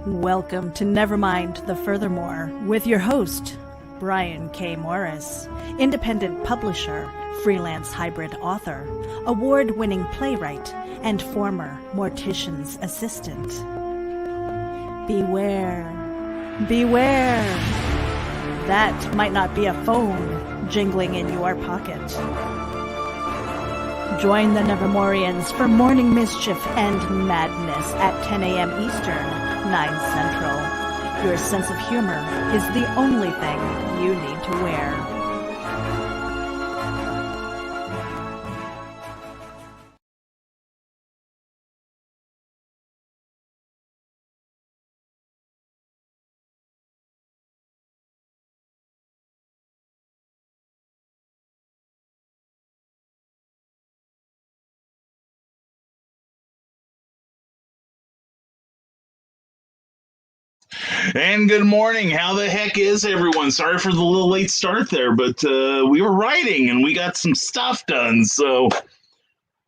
Welcome to Nevermind the Furthermore with your host, Brian K. Morris, independent publisher, freelance hybrid author, award-winning playwright, and former mortician's assistant. Beware, beware. That might not be a phone jingling in your pocket. Join the Nevermorians for morning mischief and madness at 10 a.m. Eastern, 9 Central. Your sense of humor is the only thing you need to wear. And good morning. How the heck is everyone? Sorry for the little late start there, but we were writing and we got some stuff done. So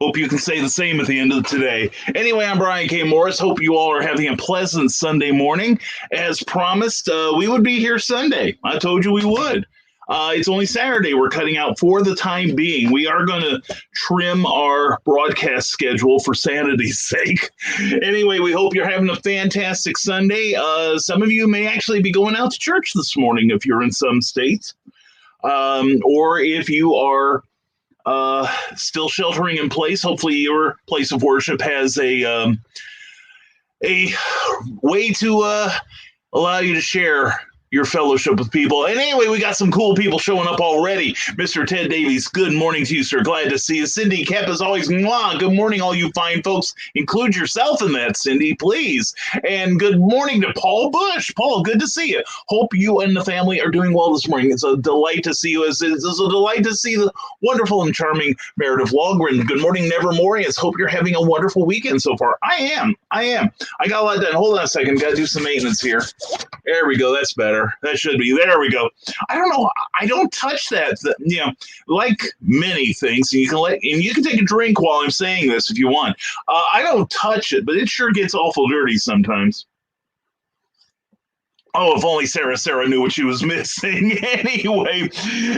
hope you can say the same at the end of today. Anyway, I'm Brian K. Morris. Hope you all are having a pleasant Sunday morning. As promised, we would be here Sunday. I told you we would. It's only Saturday we're cutting out for the time being. We are going to trim our broadcast schedule for sanity's sake. Anyway, we hope you're having a fantastic Sunday. Some of you may actually be going out to church this morning if you're in some states. Or if you are still sheltering in place, hopefully your place of worship has a way to allow you to share your fellowship with people. And anyway, we got some cool people showing up already. Mr. Ted Davies, good morning to you, sir. Glad to see you. Cindy Kep, as always, mwah. Good morning, all you fine folks. Include yourself in that, Cindy, please. And good morning to Paul Bush. Paul, good to see you. Hope you and the family are doing well this morning. It's a delight to see you. It's a delight to see the wonderful and charming Meredith Walgren. Good morning, Nevermorians. Hope you're having a wonderful weekend so far. I am. I got a lot done. Hold on a second. Got to do some maintenance here. There we go. That's better. That should be. There we go. I don't know. I don't touch that. Like many things, and you can take a drink while I'm saying this if you want. I don't touch it, but it sure gets awful dirty sometimes. Oh, if only Sarah knew what she was missing. Anyway,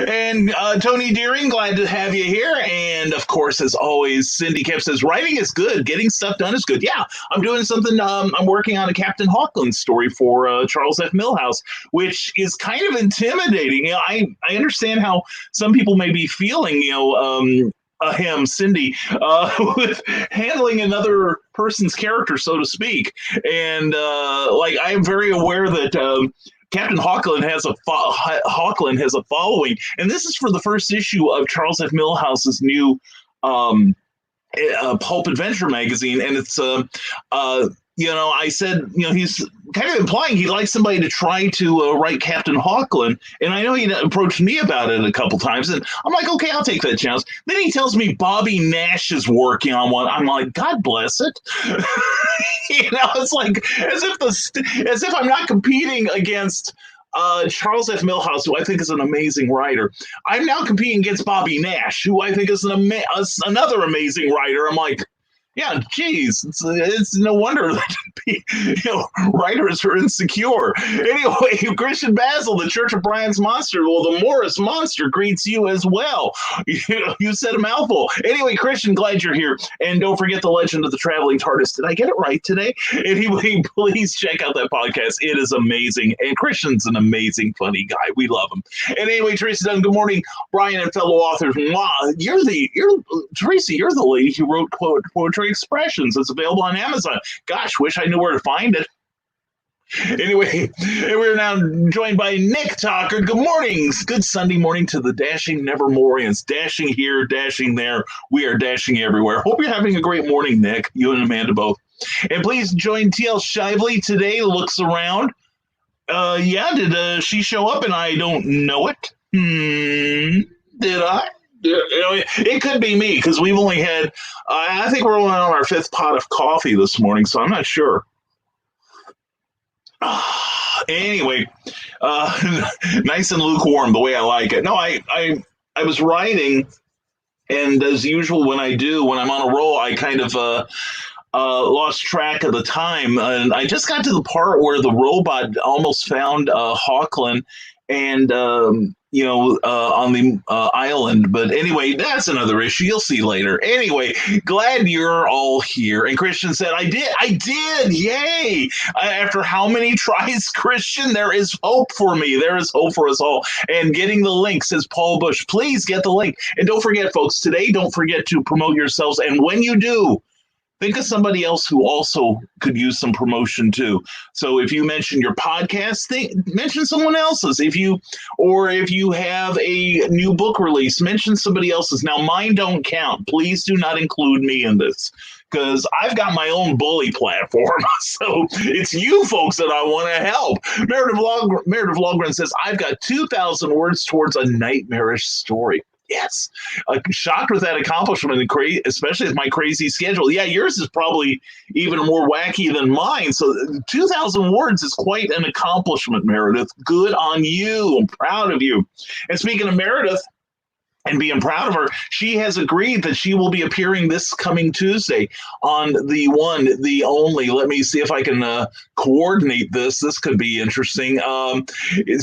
and Tony Deering, glad to have you here. And of course, as always, Cindy Kep says, writing is good. Getting stuff done is good. Yeah, I'm doing something. I'm working on a Captain Hawkland story for Charles F. Milhouse, which is kind of intimidating. I understand how some people may be feeling, Cindy, with handling another person's character, so to speak. And I'm very aware that Captain Hawkland has a following, and this is for the first issue of Charles F. Milhouse's new pulp adventure magazine, and it's I said, he's kind of implying he'd like somebody to try to write Captain Hawkland. And I know he approached me about it a couple times. And I'm like, okay, I'll take that chance. Then he tells me Bobby Nash is working on one. I'm like, God bless it. It's like as if I'm not competing against Charles F. Milhouse, who I think is an amazing writer. I'm now competing against Bobby Nash, who I think is another amazing writer. I'm like, yeah, geez, it's no wonder that writers are insecure. Anyway, Christian Basil, the Church of Brian's Monster, the Morris Monster greets you as well. You said a mouthful. Anyway, Christian, glad you're here. And don't forget the Legend of the Traveling TARDIS. Did I get it right today? Anyway, please check out that podcast. It is amazing. And Christian's an amazing, funny guy. We love him. And anyway, Tracy Dunn, good morning, Brian and fellow authors. Tracy, you're the lady who wrote Poetry Expressions. It's available on Amazon. Gosh, wish I knew where to find it. Anyway, we're now joined by Nick Talker. Good morning. Good Sunday morning to the dashing Nevermorians. Dashing here, dashing there. We are dashing everywhere. Hope you're having a great morning, Nick. You and Amanda both. And please join T.L. Shively today. Looks around. Did she show up and I don't know it? Did I? It could be me because we've only had, I think we're only on our fifth pot of coffee this morning, so I'm not sure. Anyway, nice and lukewarm, the way I like it. No, I was writing, and as usual, when I'm on a roll, I kind of lost track of the time, and I just got to the part where the robot almost found Hawkland, and on the island. But anyway, that's another issue. You'll see later. Anyway, glad you're all here. And Christian said, I did. Yay. After how many tries, Christian, there is hope for me. There is hope for us all. And getting the link, says Paul Bush. Please get the link. And don't forget, folks, today, don't forget to promote yourselves. And when you do, think of somebody else who also could use some promotion too. So if you mention your podcast, mention someone else's. If you have a new book release, mention somebody else's. Now, mine don't count. Please do not include me in this, because I've got my own bully platform. So it's you folks that I want to help. Meredith Logren says, I've got 2,000 words towards a nightmarish story. Yes. Shocked with that accomplishment, especially with my crazy schedule. Yeah, yours is probably even more wacky than mine. So 2,000 words is quite an accomplishment, Meredith. Good on you. I'm proud of you. And speaking of Meredith, and being proud of her, she has agreed that she will be appearing this coming Tuesday on the one, the only. Let me see if I can coordinate this. This could be interesting.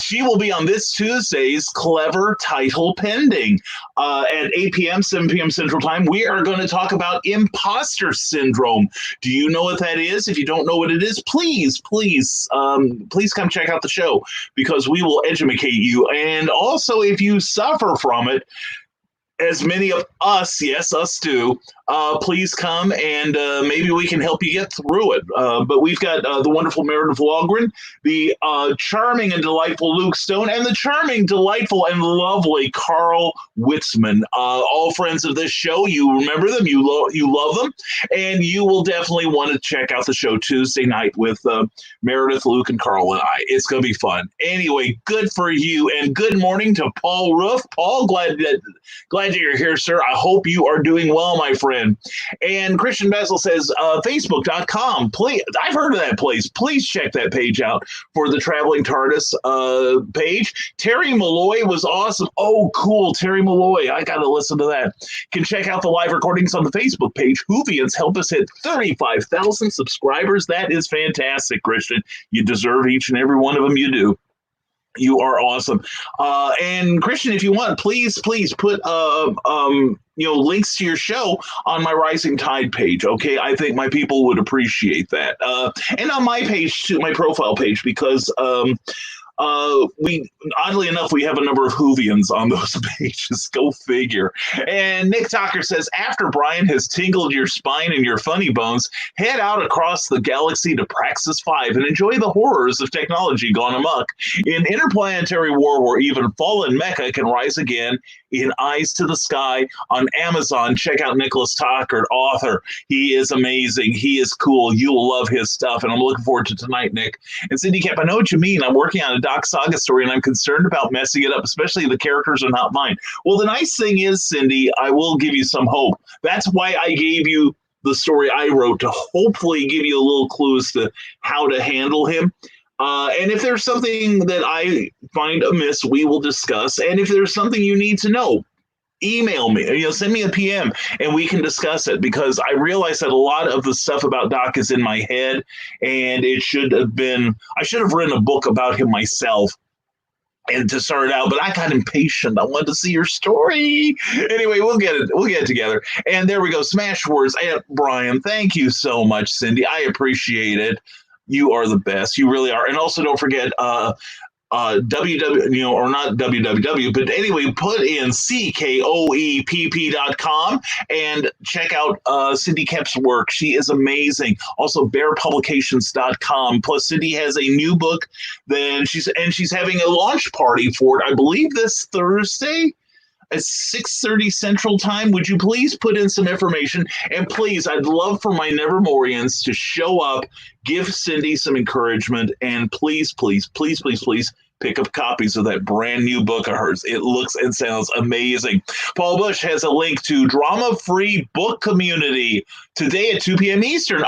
She will be on this Tuesday's Clever Title Pending at 8 p.m., 7 p.m. Central Time. We are going to talk about imposter syndrome. Do you know what that is? If you don't know what it is, please come check out the show, because we will educate you. And also, if you suffer from it, as many of us, yes, us do, please come and maybe we can help you get through it. But we've got the wonderful Meredith Logren, the charming and delightful Luke Stone, and the charming, delightful, and lovely Carl Witzman. All friends of this show. You remember them, you love them, and you will definitely want to check out the show Tuesday night with Meredith, Luke, and Carl and I. It's going to be fun. Anyway, good for you, and good morning to Paul Roof. Paul, glad that you're here, sir. I hope you are doing well, my friend. And Christian Basil says, Facebook.com. Please, I've heard of that place. Please check that page out for the Traveling TARDIS page. Terry Malloy was awesome. Oh, cool. Terry Malloy. I got to listen to that. Can check out the live recordings on the Facebook page. Whovians help us hit 35,000 subscribers. That is fantastic, Christian. You deserve each and every one of them. You do. You are awesome. And Christian, if you want, please put links to your show on my Rising Tide page. Okay, I think my people would appreciate that. And on my page too, my profile page, because we oddly enough, we have a number of Whovians on those pages. Go figure. And Nick Tucker says, after Brian has tingled your spine and your funny bones, head out across the galaxy to Praxis 5 and enjoy the horrors of technology gone amok in interplanetary war, where even fallen mecha can rise again. In Eyes to the Sky on Amazon. Check out Nicholas Tucker, author. He is amazing. He is cool. You'll love his stuff, and I'm looking forward to tonight, Nick. And Cindy Cap, I know what you mean. I'm working on a Doc Saga story, and I'm concerned about messing it up, especially the characters are not mine. Well, the nice thing is, Cindy, I will give you some hope. That's why I gave you the story I wrote, to hopefully give you a little clue as to how to handle him. And if there's something that I find amiss, we will discuss. And if there's something you need to know, email me, send me a PM and we can discuss it, because I realize that a lot of the stuff about Doc is in my head, and I should have written a book about him myself and to start it out, but I got impatient. I wanted to see your story. Anyway, we'll get it together. And there we go. Smash words. Brian, thank you so much, Cindy. I appreciate it. You are the best. You really are. And also don't forget www, or not www, but anyway, put in CKOEPP.com and check out Cindy Kep's work. She is amazing. Also bearpublications.com. Plus Cindy has a new book. Then she's having a launch party for it, I believe this Thursday at 6:30 Central Time. Would you please put in some information? And please, I'd love for my Nevermorians to show up, give Cindy some encouragement, and please pick up copies of that brand new book of hers. It looks and sounds amazing. Paul Bush has a link to Drama Free Book Community today at 2 p.m. Eastern.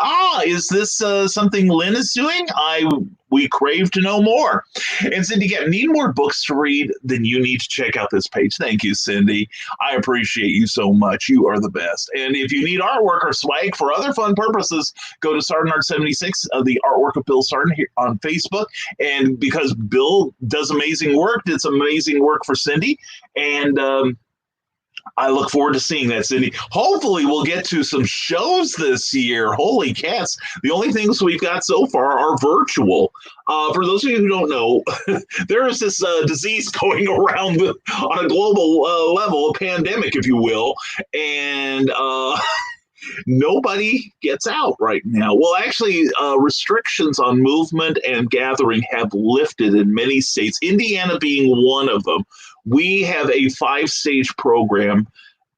Is this something Lynn is doing? I we crave to know more. And Cindy, need more books to read? Then you need to check out this page. Thank you, Cindy. I appreciate you so much. You are the best. And if you need artwork or swag for other fun purposes, go to Sarden Art 76, the artwork of Bill Sarden here on Facebook. And because Bill does amazing work, did some amazing work for Cindy. And I look forward to seeing that, Cindy. Hopefully, we'll get to some shows this year. Holy cats. The only things we've got so far are virtual. For those of you who don't know, there is this disease going around on a global level, a pandemic, if you will. And nobody gets out right now. Well, actually, restrictions on movement and gathering have lifted in many states, Indiana being one of them. We have a 5-stage program,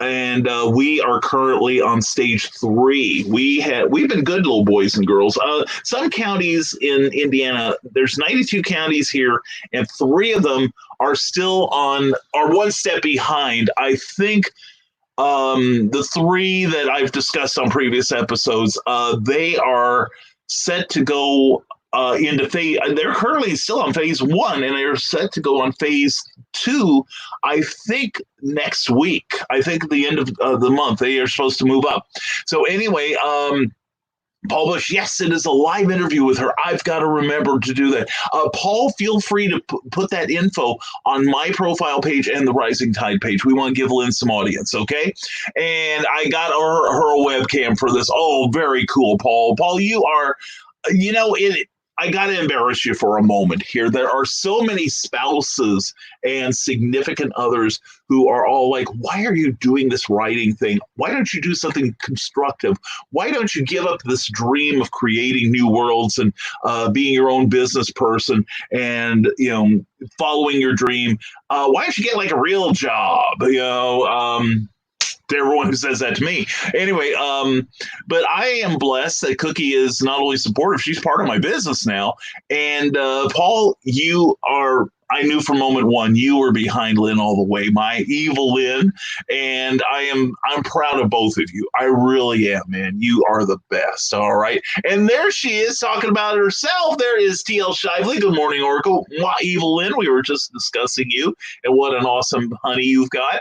and we are currently on stage 3. We've been good little boys and girls. Some counties in Indiana, there's 92 counties here, and 3 of them are one step behind. I think the 3 that I've discussed on previous episodes, they are set to go into phase. They're currently still on phase 1, and they're set to go on phase 2. I think next week. I think at the end of the month they are supposed to move up. So anyway, Paul Bush, yes, it is a live interview with her. I've got to remember to do that. Paul, feel free to put that info on my profile page and the Rising Tide page. We want to give Lynn some audience, okay? And I got her a webcam for this. Oh, very cool, Paul. Paul, you are, I got to embarrass you for a moment here. There are so many spouses and significant others who are all like, why are you doing this writing thing? Why don't you do something constructive? Why don't you give up this dream of creating new worlds and being your own business person and, following your dream? Why don't you get like a real job? To everyone who says that to me. Anyway, but I am blessed that Cookie is not only supportive, she's part of my business now. And Paul, I knew from moment one, you were behind Lynn all the way, my evil Lynn. And I'm proud of both of you. I really am, man. You are the best. All right. And there she is talking about herself. There is TL Shively. Good morning, Oracle. My evil Lynn. We were just discussing you and what an awesome honey you've got.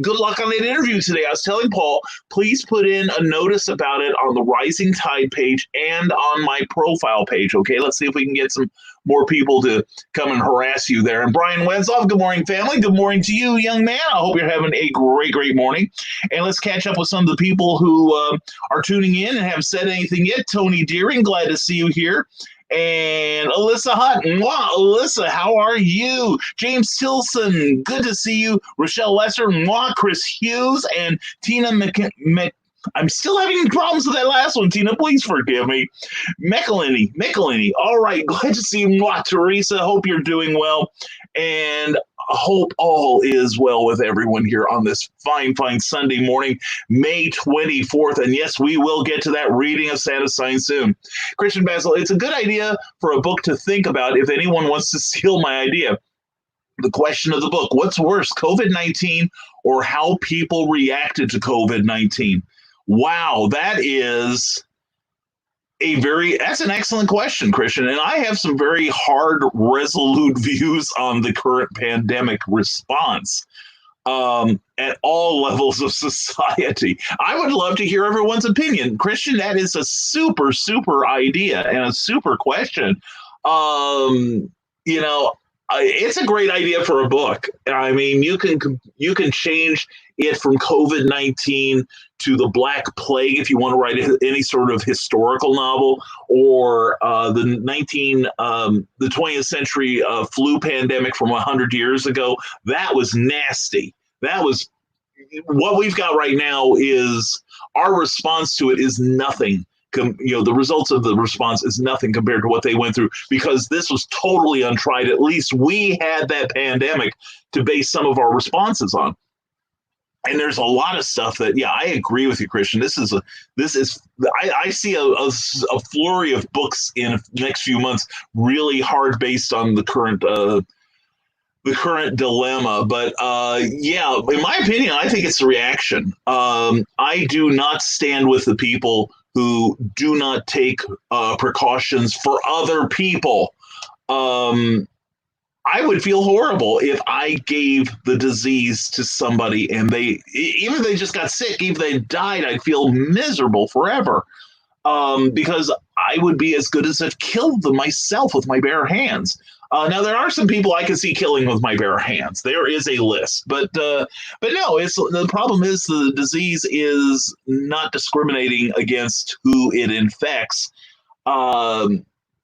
Good luck on that interview today. I was telling Paul, please put in a notice about it on the Rising Tide page and on my profile page. Okay. Let's see if we can get some more people to come and harass you there. And Brian Wenzoff, good morning, family. Good morning to you, young man. I hope you're having a great, great morning. And let's catch up with some of the people who are tuning in and haven't said anything yet. Tony Deering, glad to see you here. And Alyssa Hutton. Wow, Alyssa, how are you? James Tilson, good to see you. Rochelle Lesser, Chris Hughes, and Tina I'm still having problems with that last one, Tina. Please forgive me. Michelini. All right. Glad to see you, Teresa. Hope you're doing well. And hope all is well with everyone here on this fine, fine Sunday morning, May 24th. And yes, we will get to that reading of Santa Sign soon. Christian Basil, it's a good idea for a book to think about if anyone wants to steal my idea. The question of the book, what's worse, COVID-19 or how people reacted to COVID-19? Wow, that's an excellent question, Christian. And I have some very hard, resolute views on the current pandemic response at all levels of society. I would love to hear everyone's opinion. Christian, that is a super, super idea and a super question. It's a great idea for a book. I mean, you can change it from COVID-19 to the Black Plague if you want to write any sort of historical novel, or the 20th century flu pandemic from 100 years ago. That was nasty. That was what we've got right now. Is our response to it is nothing. The results of the response is nothing compared to what they went through, because this was totally untried. At least we had that pandemic to base some of our responses on. And there's a lot of stuff that, I agree with you, Christian. I see a flurry of books in the next few months, really hard based on the current dilemma. But in my opinion, I think it's a reaction. I do not stand with the people who do not take precautions for other people. I would feel horrible if I gave the disease to somebody and even if they just got sick, even if they died, I'd feel miserable forever. Because I would be as good as have killed them myself with my bare hands. Now there are some people I can see killing with my bare hands. There is a list, but no. It's the problem is the disease is not discriminating against who it infects.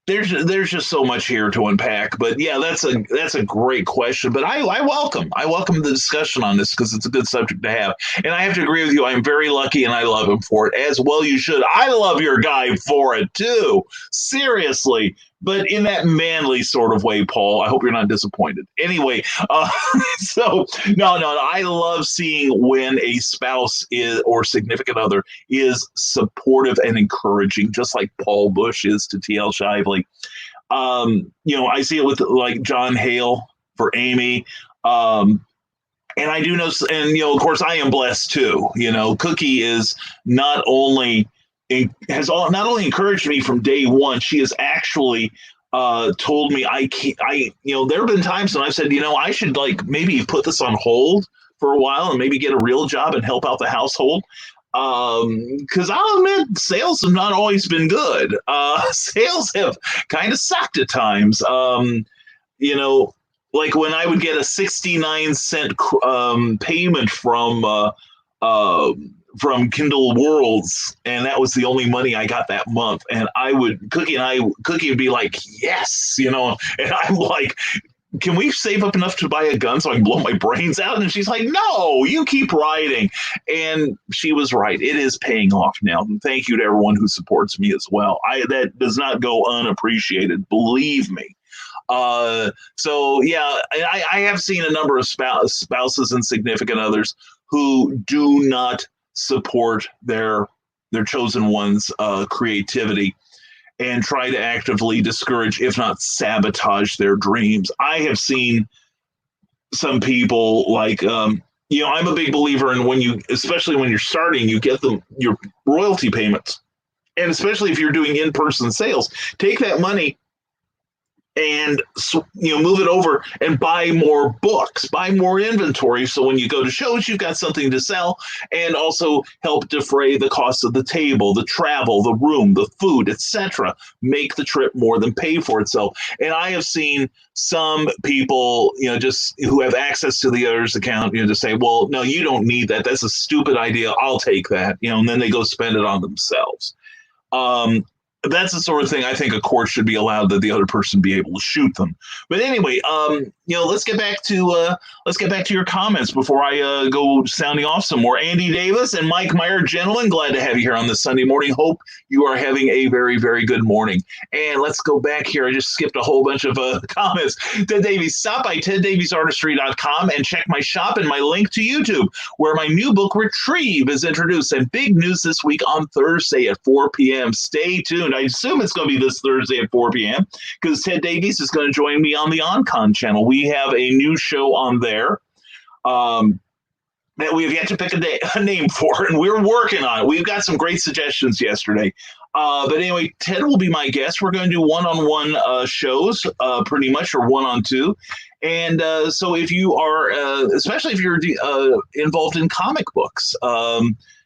There's just so much here to unpack, but yeah, that's a great question. But I welcome the discussion on this because it's a good subject to have. And I have to agree with you. I'm very lucky, and I love him for it as well. You should. I love your guy for it too. Seriously, but in that manly sort of way, Paul. I hope you're not disappointed. Anyway, so no. I love seeing when a spouse is or significant other is supportive and encouraging, just like Paul Bush is to TL Shively. I see it with like John Hale for Amy. And I do know, and of course, I am blessed too. Cookie is not only not only encouraged me from day one. She has actually told me there have been times when I've said, I should like maybe put this on hold for a while and maybe get a real job and help out the household. Because I'll admit, sales have not always been good. Sales have kind of sucked at times. Like when I would get a 69-cent payment from Kindle Worlds, and that was the only money I got that month. And Cookie would be like, yes, and I'm like, can we save up enough to buy a gun so I can blow my brains out? And she's like, no, you keep writing. And she was right. It is paying off now. And thank you to everyone who supports me as well. That does not go unappreciated. Believe me. So yeah, I have seen a number of spouses and significant others who do not support their chosen one's creativity and try to actively discourage, if not sabotage, their dreams. I have seen some people like, I'm a big believer in especially when you're starting, you get your royalty payments. And especially if you're doing in-person sales, take that money and move it over and buy more books, buy more inventory. So when you go to shows, you've got something to sell, and also help defray the cost of the table, the travel, the room, the food, etc. Make the trip more than pay for itself. And I have seen some people, just who have access to the other's account, to say, well, no, you don't need that. That's a stupid idea. I'll take that, and then they go spend it on themselves. That's the sort of thing I think a court should be allowed that the other person be able to shoot them. But anyway, let's get back to your comments before I go sounding off some more. Andy Davis and Mike Meyer, gentlemen, glad to have you here on this Sunday morning. Hope you are having a very, very good morning. And let's go back here. I just skipped a whole bunch of comments. Ted Davies, stop by teddaviesartistry.com and check my shop and my link to YouTube, where my new book Retrieve is introduced. And big news this week on Thursday at 4 p.m. Stay tuned. I assume it's going to be this Thursday at 4 p.m. because Ted Davies is going to join me on the OnCon channel. We have a new show on there that we have yet to pick a name for, and we're working on it. We've got some great suggestions yesterday. But anyway, Ted will be my guest. We're going to do one-on-one shows, pretty much, or one-on-two. And so if you are, especially if you're involved in comic books,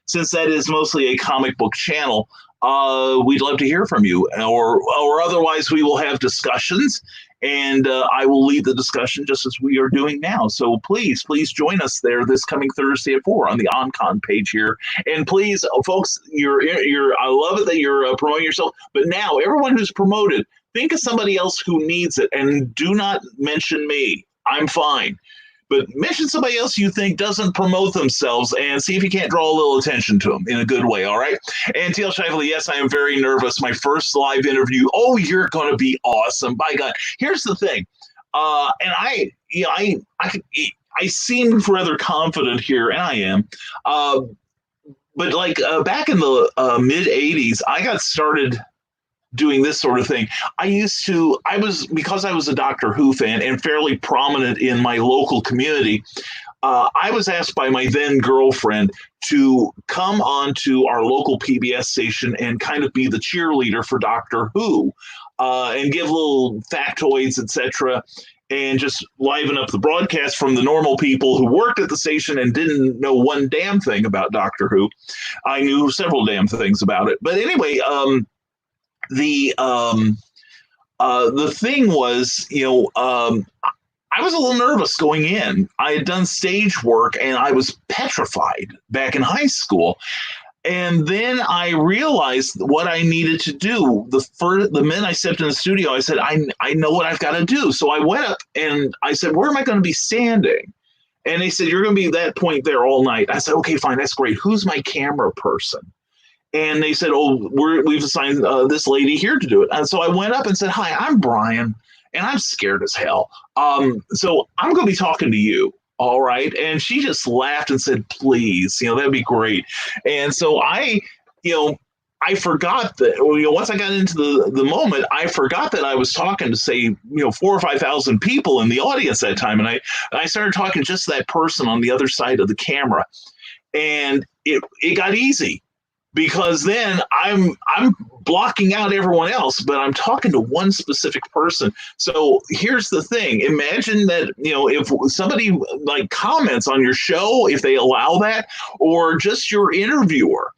since that is mostly a comic book channel, we'd love to hear from you. Or otherwise, we will have discussions, and I will lead the discussion just as we are doing now. So please join us there this coming Thursday at 4 on the OnCon page here. And please, folks, I love it that you're promoting yourself. But now, everyone who's promoted, think of somebody else who needs it, and do not mention me. I'm fine. But mention somebody else you think doesn't promote themselves and see if you can't draw a little attention to them in a good way, all right? And TL Shively, yes, I am very nervous. My first live interview. Oh, you're going to be awesome. By God. Here's the thing. And I seem rather confident here, and I am. But like back in the mid-'80s, I got started doing this sort of thing. Because I was a Doctor Who fan and fairly prominent in my local community, I was asked by my then girlfriend to come onto our local PBS station and kind of be the cheerleader for Doctor Who, and give little factoids, etc., and just liven up the broadcast from the normal people who worked at the station and didn't know one damn thing about Doctor Who. I knew several damn things about it. But anyway, the thing was, I was a little nervous going in. I had done stage work and I was petrified back in high school. And then I realized what I needed to do. The minute I stepped in the studio, I said, I know what I've got to do. So I went up and I said, where am I going to be standing? And they said, you're going to be at that point there all night. I said, okay, fine, that's great. Who's my camera person? And they said, oh, we've assigned this lady here to do it. And so I went up and said, hi, I'm Brian, and I'm scared as hell. So I'm going to be talking to you. All right. And she just laughed and said, please, that'd be great. And so I forgot that, once I got into the moment, I forgot that I was talking to, say, 4,000 or 5,000 people in the audience that time. And I started talking just to that person on the other side of the camera. And it got easy, because then I'm blocking out everyone else, but I'm talking to one specific person. So here's the thing. Imagine that, if somebody like comments on your show, if they allow that, or just your interviewer,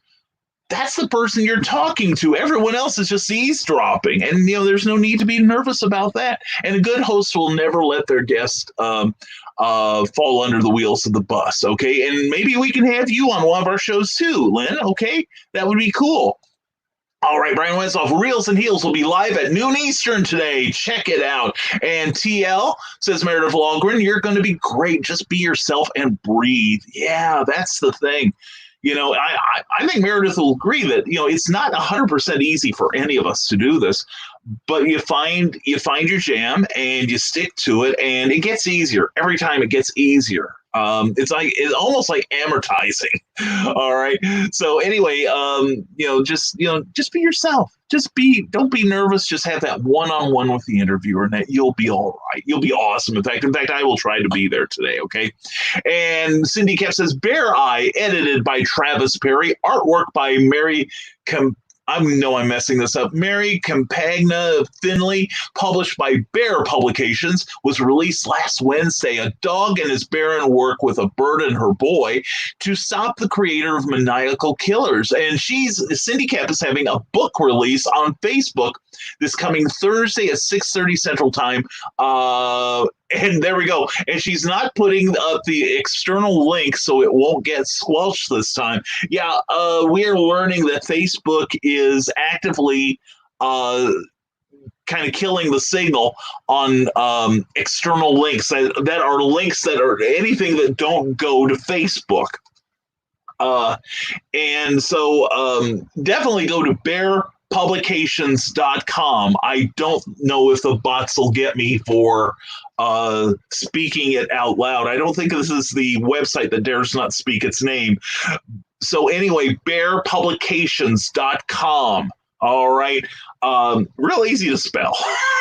that's the person you're talking to. Everyone else is just eavesdropping. And, there's no need to be nervous about that. And a good host will never let their guest fall under the wheels of the bus. Okay. And maybe we can have you on one of our shows too, Lynn. Okay. That would be cool. All right, Brian Wentzoff, Reels and Heels will be live at noon Eastern today. Check it out. And TL says, Meredith Logren, you're going to be great. Just be yourself and breathe. Yeah, that's the thing. I think Meredith will agree that, it's not 100% easy for any of us to do this, but you find your jam and you stick to it, and it gets easier. Every time it gets easier. It's almost like amortizing. All right. So anyway, just be yourself. Don't be nervous. Just have that one-on-one with the interviewer, and that you'll be all right. You'll be awesome. In fact, I will try to be there today. Okay. And Cindy Kepp says, Bear Eye, edited by Travis Perry, artwork by Mary I know I'm messing this up. Mary Campagna Finley, published by Bear Publications, was released last Wednesday. A dog and his barren work with a bird and her boy to stop the creator of maniacal killers. And Cindy Kepp is having a book release on Facebook this coming Thursday at 6:30 Central Time. And there we go. And she's not putting up the external link, so it won't get squelched this time. Yeah, we are learning that Facebook is actively kind of killing the signal on external links that are links that are anything that don't go to Facebook. And so definitely go to bearpublications.com. I don't know if the bots will get me for speaking it out loud. I don't think this is the website that dares not speak its name. So anyway, bearpublications.com. All right. Real easy to spell.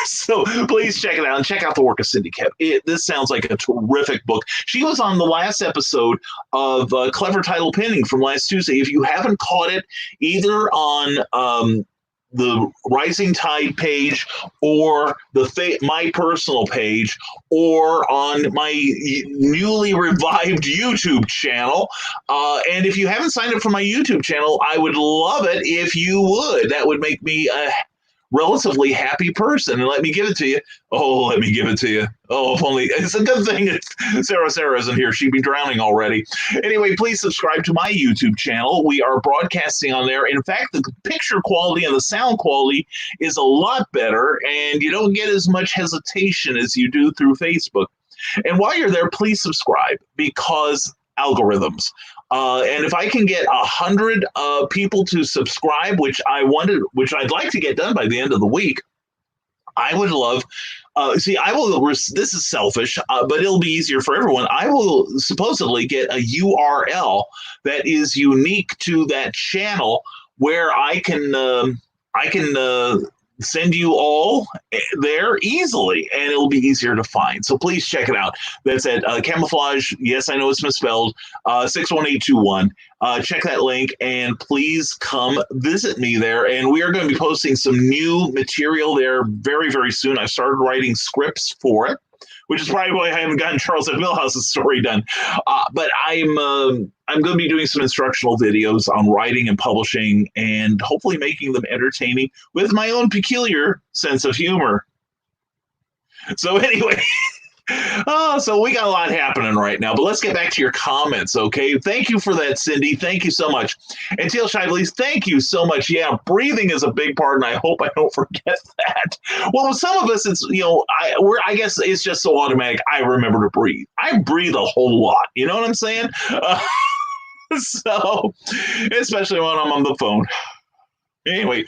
So please check it out and check out the work of Cindy Kepp. This sounds like a terrific book. She was on the last episode of Clever Title Pinning from last Tuesday. If you haven't caught it, either on the Rising Tide page or my personal page or on my newly revived YouTube channel. And if you haven't signed up for my YouTube channel, I would love it if you would. That would make me a relatively happy person. And let me give it to you. Oh, let me give it to you. Oh, if only. It's a good thing that Sarah isn't here. She'd be drowning already. Anyway, please subscribe to my YouTube channel. We are broadcasting on there. In fact, the picture quality and the sound quality is a lot better, and you don't get as much hesitation as you do through Facebook. And while you're there, please subscribe, because algorithms. And if I can get 100 people to subscribe, which I'd like to get done by the end of the week, I would love. This is selfish, but it'll be easier for everyone. I will supposedly get a URL that is unique to that channel, where I can send you all there easily, and it'll be easier to find. So please check it out. That's at Camouflage. Yes, I know it's misspelled. 61821. Check that link, and please come visit me there. And we are going to be posting some new material there very, very soon. I've started writing scripts for it, which is probably why I haven't gotten Charles F. Millhouse's story done. But I'm going to be doing some instructional videos on writing and publishing, and hopefully making them entertaining with my own peculiar sense of humor. So anyway, so we got a lot happening right now, but let's get back to your comments, okay? Thank you for that, Cindy. Thank you so much. And Teal Shively's, thank you so much. Yeah, breathing is a big part, and I hope I don't forget that. Well, with some of us, it's, I guess it's just so automatic. I remember to breathe. I breathe a whole lot. You know what I'm saying? So, especially when I'm on the phone. Anyway,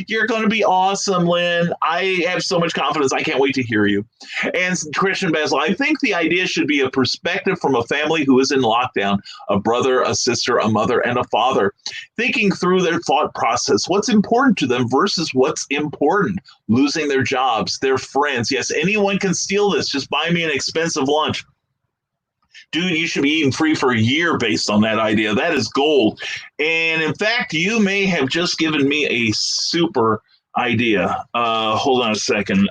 you're going to be awesome, Lynn. I have so much confidence. I can't wait to hear you. And Christian Basil, I think the idea should be a perspective from a family who is in lockdown, a brother, a sister, a mother, and a father, thinking through their thought process, what's important to them versus what's important, losing their jobs, their friends. Yes, anyone can steal this. Just buy me an expensive lunch. Dude, you should be eating free for a year based on that idea. That is gold. And in fact, you may have just given me a super idea. Hold on a second.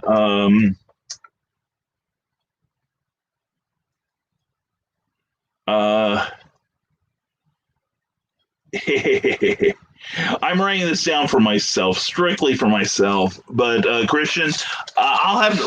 I'm writing this down for myself, strictly for myself. But Christian, I'll have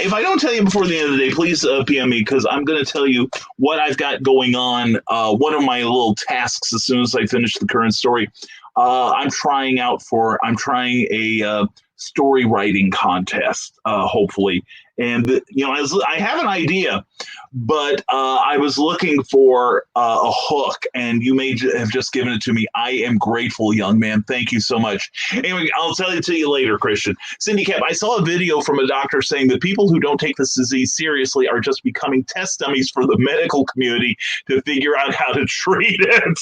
if I don't tell you before the end of the day, please PM me, because I'm going to tell you what I've got going on. One of my little tasks as soon as I finish the current story. I'm trying a story writing contest, hopefully. And, I have an idea, but I was looking for a hook, and you may have just given it to me. I am grateful, young man. Thank you so much. Anyway, I'll tell it to you later, Christian. Cindy Cap, I saw a video from a doctor saying that people who don't take this disease seriously are just becoming test dummies for the medical community to figure out how to treat it.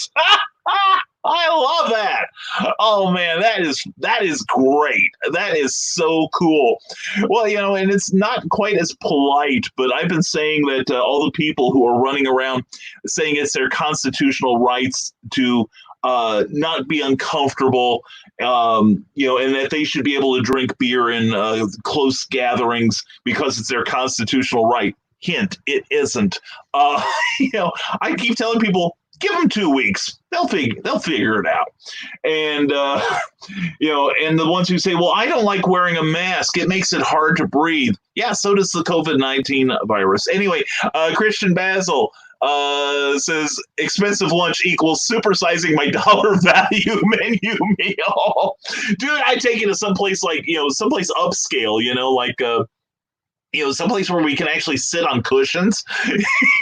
I love that. Oh man, that is great. That is so cool. Well, and it's not quite as polite, but I've been saying that all the people who are running around saying it's their constitutional rights to not be uncomfortable, and that they should be able to drink beer in close gatherings because it's their constitutional right. Hint, it isn't. I keep telling people, give them 2 weeks. They'll figure it out. And and the ones who say, well, I don't like wearing a mask. It makes it hard to breathe. Yeah, so does the COVID-19 virus. Anyway, Christian Basil says expensive lunch equals supersizing my dollar value menu meal. Dude, I take it to someplace like, someplace upscale, like someplace where we can actually sit on cushions,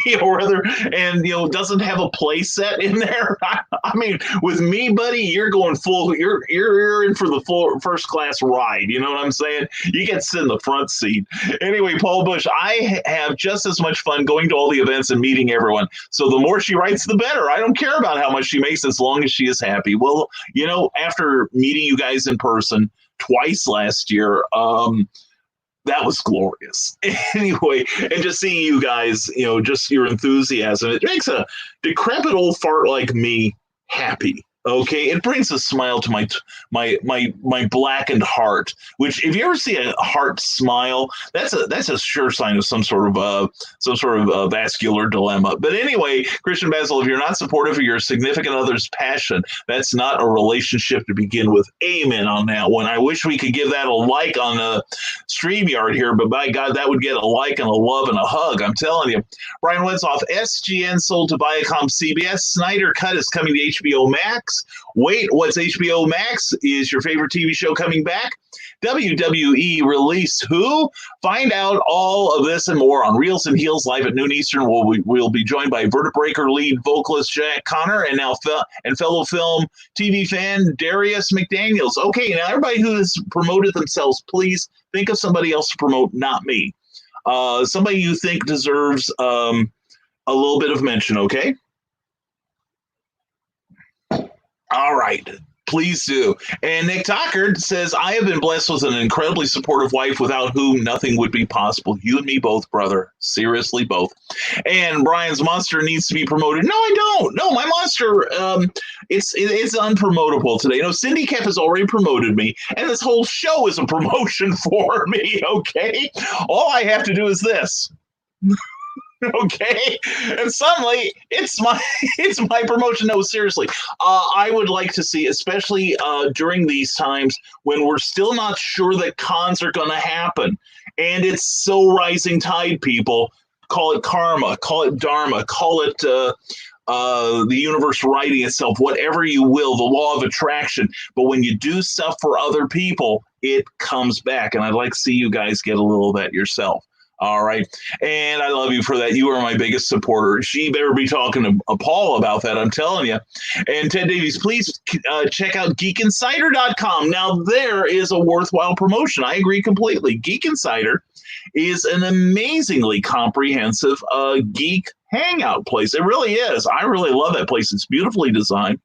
doesn't have a play set in there. I mean, with me, buddy, you're going full. You're in for the full first class ride. You know what I'm saying? You get to sit in the front seat. Anyway, Paul Bush, I have just as much fun going to all the events and meeting everyone. So the more she writes, the better. I don't care about how much she makes as long as she is happy. Well, after meeting you guys in person twice last year, that was glorious. Anyway, and just seeing you guys, just your enthusiasm, it makes a decrepit old fart like me happy. Okay, it brings a smile to my blackened heart. Which, if you ever see a heart smile, that's a sure sign of some sort of vascular dilemma. But anyway, Christian Basil, if you're not supportive of your significant other's passion, that's not a relationship to begin with. Amen on that one. I wish we could give that a like on the StreamYard here, but by God, that would get a like and a love and a hug. I'm telling you. Brian Wensoff, SGN sold to Viacom CBS. Snyder Cut is coming to HBO Max. Wait, what's HBO Max? Is your favorite TV show coming back? WWE released who? Find out all of this and more on Reels and Heels live at noon Eastern. We'll be joined by Vertebreaker lead vocalist Jack Connor and fellow film TV fan Darius McDaniels. Okay, now everybody who has promoted themselves, please think of somebody else to promote, not me. Somebody you think deserves a little bit of mention, okay? All right. Please do. And Nick Tockard says, I have been blessed with an incredibly supportive wife without whom nothing would be possible. You and me both, brother. Seriously, both. And Brian's monster needs to be promoted. No, I don't. No, my monster, it's unpromotable today. Cindy Cap has already promoted me, and this whole show is a promotion for me, okay? All I have to do is this. Okay, and suddenly it's my promotion. No, seriously, I would like to see, especially during these times when we're still not sure that cons are going to happen, and it's so rising tide. People call it karma, call it dharma, call it the universe righting itself, whatever you will, the law of attraction. But when you do stuff for other people, it comes back, and I'd like to see you guys get a little of that yourself. All right. And I love you for that. You are my biggest supporter. She better be talking to Paul about that, I'm telling you. And Ted Davies, please check out geekinsider.com. Now, there is a worthwhile promotion. I agree completely. Geek Insider is an amazingly comprehensive geek hangout place. It really is. I really love that place. It's beautifully designed.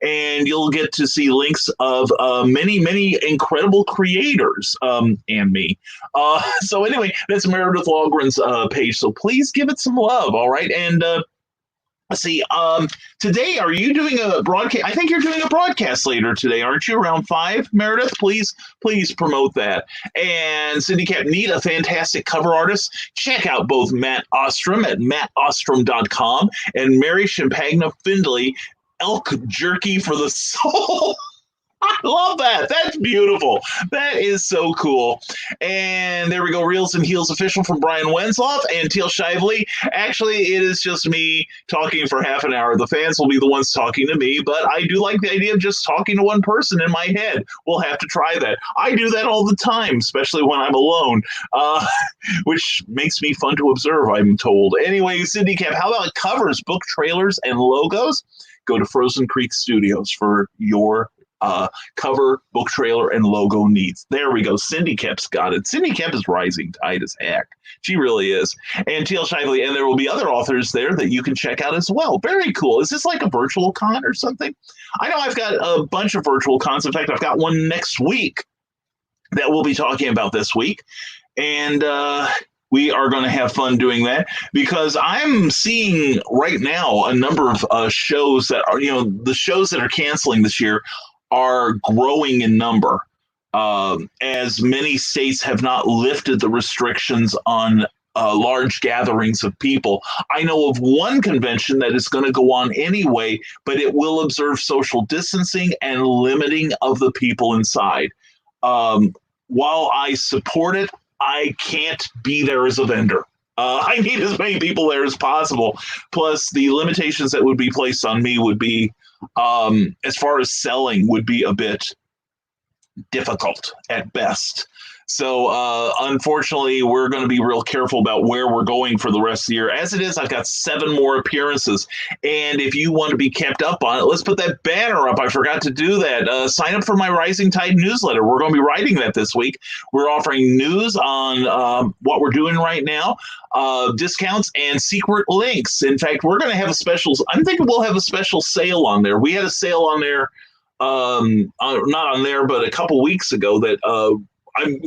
And you'll get to see links of many, many incredible creators and me. So anyway, that's Meredith Logren's page. So please give it some love, all right? And let's see, today, are you doing a broadcast? I think you're doing a broadcast later today, aren't you? Around 5, Meredith? Please promote that. And Cindy Cap, need a fantastic cover artist. Check out both Matt Ostrom at mattostrom.com and Mary Champagna Findlay, Elk Jerky for the Soul. I love that. That's beautiful. That is so cool. And there we go. Reels and Heels official from Brian Wensloff and Teal Shively. Actually, it is just me talking for half an hour. The fans will be the ones talking to me, but I do like the idea of just talking to one person in my head. We'll have to try that. I do that all the time, especially when I'm alone, which makes me fun to observe, I'm told. Anyway, Cindy Cap, how about covers, book trailers, and logos? Go to Frozen Creek Studios for your cover, book trailer, and logo needs. There we go. Cindy Cap's got it. Cindy Cap is rising tide as heck. She really is. And Teal Shively, and there will be other authors there that you can check out as well. Very cool. Is this like a virtual con or something? I know I've got a bunch of virtual cons. In fact, I've got one next week that we'll be talking about this week. And we are going to have fun doing that because I'm seeing right now a number of shows that are, the shows that are canceling this year are growing in number as many states have not lifted the restrictions on large gatherings of people. I know of one convention that is going to go on anyway, but it will observe social distancing and limiting of the people inside. While I support it, I can't be there as a vendor. I need as many people there as possible. Plus, the limitations that would be placed on me would be, as far as selling, would be a bit difficult at best. So, unfortunately, we're going to be real careful about where we're going for the rest of the year. As it is, I've got 7 more appearances. And if you want to be kept up on it, let's put that banner up. I forgot to do that. Sign up for my Rising Tide newsletter. We're going to be writing that this week. We're offering news on what we're doing right now, discounts, and secret links. In fact, we're going to have a special, I'm thinking we'll have a special sale on there. We had a sale on there, not on there, but a couple weeks ago that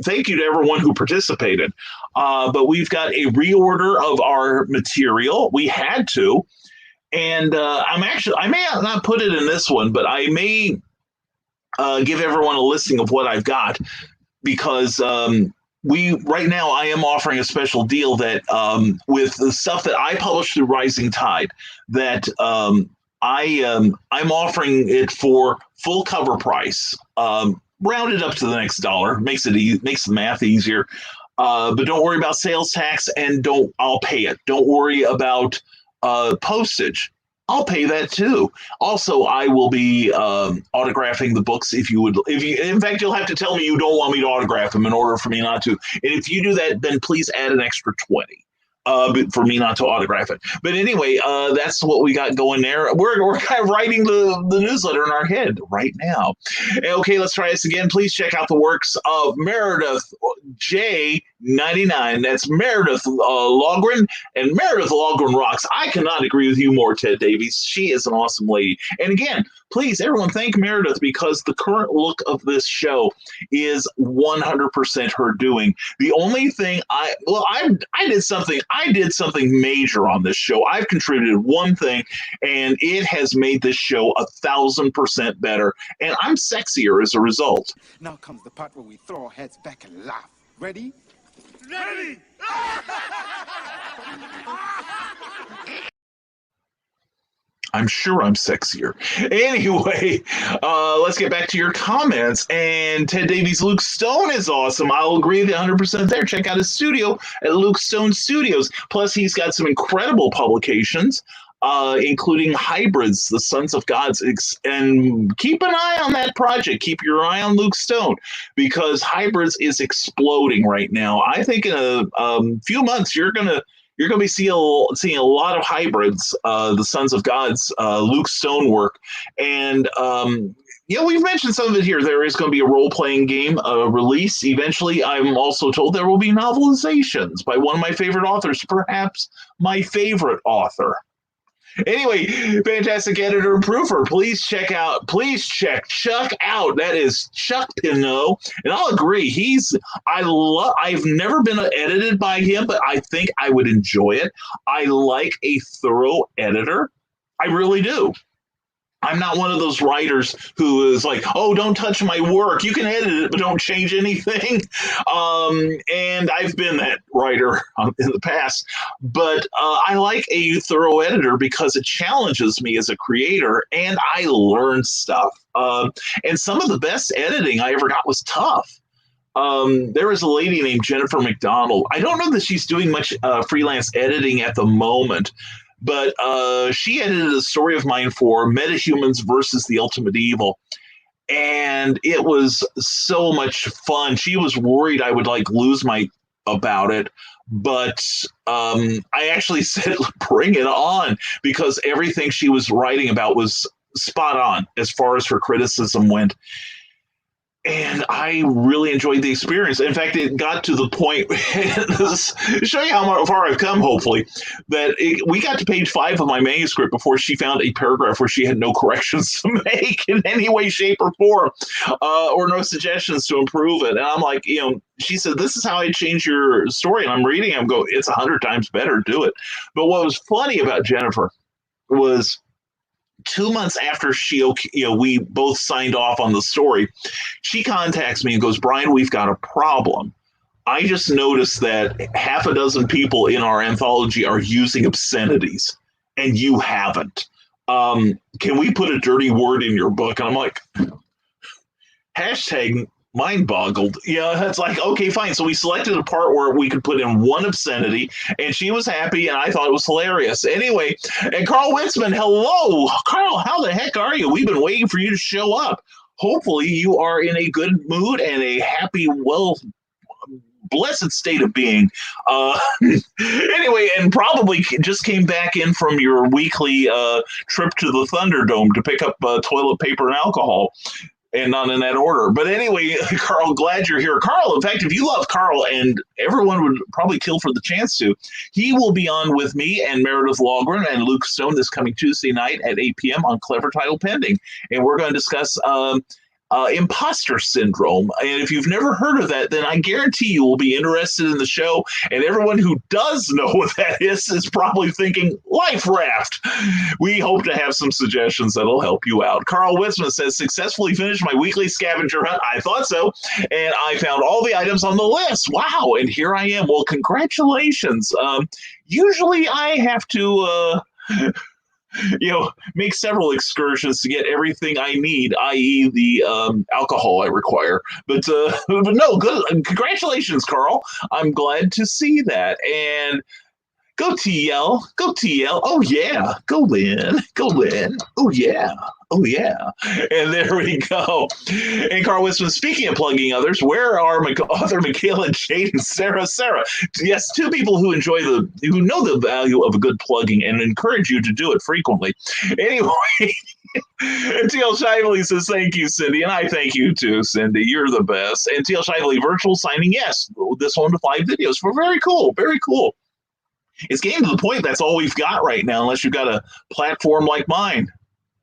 thank you to everyone who participated. But we've got a reorder of our material. We had to. And I may not put it in this one, but I may give everyone a listing of what I've got because right now I am offering a special deal that with the stuff that I publish through Rising Tide that I'm offering it for full cover price. Round it up to the next dollar, makes the math easier. But don't worry about sales tax, and I'll pay it. Don't worry about postage. I'll pay that too. Also, I will be autographing the books in fact, you'll have to tell me you don't want me to autograph them in order for me not to. And if you do that, then please add an extra 20. For me not to autograph it. But anyway, that's what we got going there. We're kind of writing the newsletter in our head right now. Okay, let's try this again. Please check out the works of Meredith J99. That's Meredith Logren, and Meredith Logren rocks. I cannot agree with you more, Ted Davies. She is an awesome lady. And again, please, everyone, thank Meredith, because the current look of this show is 100% her doing. The only thing I did something major on this show. I've contributed one thing, and it has made this show 1,000% better, and I'm sexier as a result. Now comes the part where we throw our heads back and laugh. Ready? Ready! I'm sure I'm sexier. Anyway, let's get back to your comments. And Ted Davies' Luke Stone is awesome. I'll agree with you 100% there. Check out his studio at Luke Stone Studios. Plus, he's got some incredible publications, including Hybrids, The Sons of Gods. And keep an eye on that project. Keep your eye on Luke Stone, because Hybrids is exploding right now. I think in a few months, you're going to be seeing a lot of Hybrids, the Sons of Gods, Luke Stone work. And, we've mentioned some of it here. There is going to be a role-playing game release eventually. I'm also told there will be novelizations by one of my favorite authors, perhaps my favorite author. Anyway, fantastic editor and proofer. Please check Chuck out. That is Chuck Pinot, and I'll agree. I've never been edited by him, but I think I would enjoy it. I like a thorough editor. I really do. I'm not one of those writers who is like, oh, don't touch my work. You can edit it, but don't change anything. And I've been that writer in the past. But I like a thorough editor because it challenges me as a creator, and I learn stuff. And some of the best editing I ever got was tough. There was a lady named Jennifer McDonald. I don't know that she's doing much freelance editing at the moment, but she edited a story of mine for Metahumans versus the Ultimate Evil. And it was so much fun. She was worried I would lose my about it. But I actually said, bring it on, because everything she was writing about was spot on as far as her criticism went. And I really enjoyed the experience. In fact, it got to the point, to show you how far I've come, hopefully, that we got to page 5 of my manuscript before she found a paragraph where she had no corrections to make in any way, shape, or form, or no suggestions to improve it. And I'm like, she said, this is how I change your story. And I'm reading it, I'm going, it's 100 times better, do it. But what was funny about Jennifer was 2 months after we both signed off on the story, she contacts me and goes, Brian, we've got a problem. I just noticed that half a dozen people in our anthology are using obscenities, and you haven't. Can we put a dirty word in your book? And I'm like, hashtag mind boggled. It's like, okay, fine. So we selected a part where we could put in one obscenity, and she was happy, and I thought it was hilarious. Anyway, and Carl Witzman, hello. Carl, how the heck are you? We've been waiting for you to show up. Hopefully you are in a good mood and a happy, blessed state of being. Anyway, and probably just came back in from your weekly trip to the Thunderdome to pick up toilet paper and alcohol. And not in that order. But anyway, Carl, glad you're here. Carl, in fact, if you love Carl, and everyone would probably kill for the chance to, he will be on with me and Meredith Lawgren and Luke Stone this coming Tuesday night at 8 p.m. on Clever Title Pending. And we're going to discuss imposter syndrome. And if you've never heard of that, then I guarantee you will be interested in the show. And everyone who does know what that is probably thinking, Life Raft. We hope to have some suggestions that'll help you out. Carl Witzman says, successfully finished my weekly scavenger hunt. I thought so. And I found all the items on the list. Wow. And here I am. Well, congratulations. Usually I have to... make several excursions to get everything I need, i.e. the alcohol I require. But no, good. Congratulations, Carl. I'm glad to see that. And go TL. Go TL. Oh, yeah. Go Lynn. Go Lynn. Oh, yeah. Oh, yeah. And there we go. And Carl Witzman, speaking of plugging others, where are author Michaela, Jade, and Sarah? Sarah, yes, two people who who know the value of a good plugging and encourage you to do it frequently. Anyway, TL Shively says, thank you, Cindy. And I thank you too, Cindy. You're the best. And TL Shively, virtual signing, yes, this 1 to 5 videos. We're very cool. Very cool. It's getting to the point that's all we've got right now, unless you've got a platform like mine.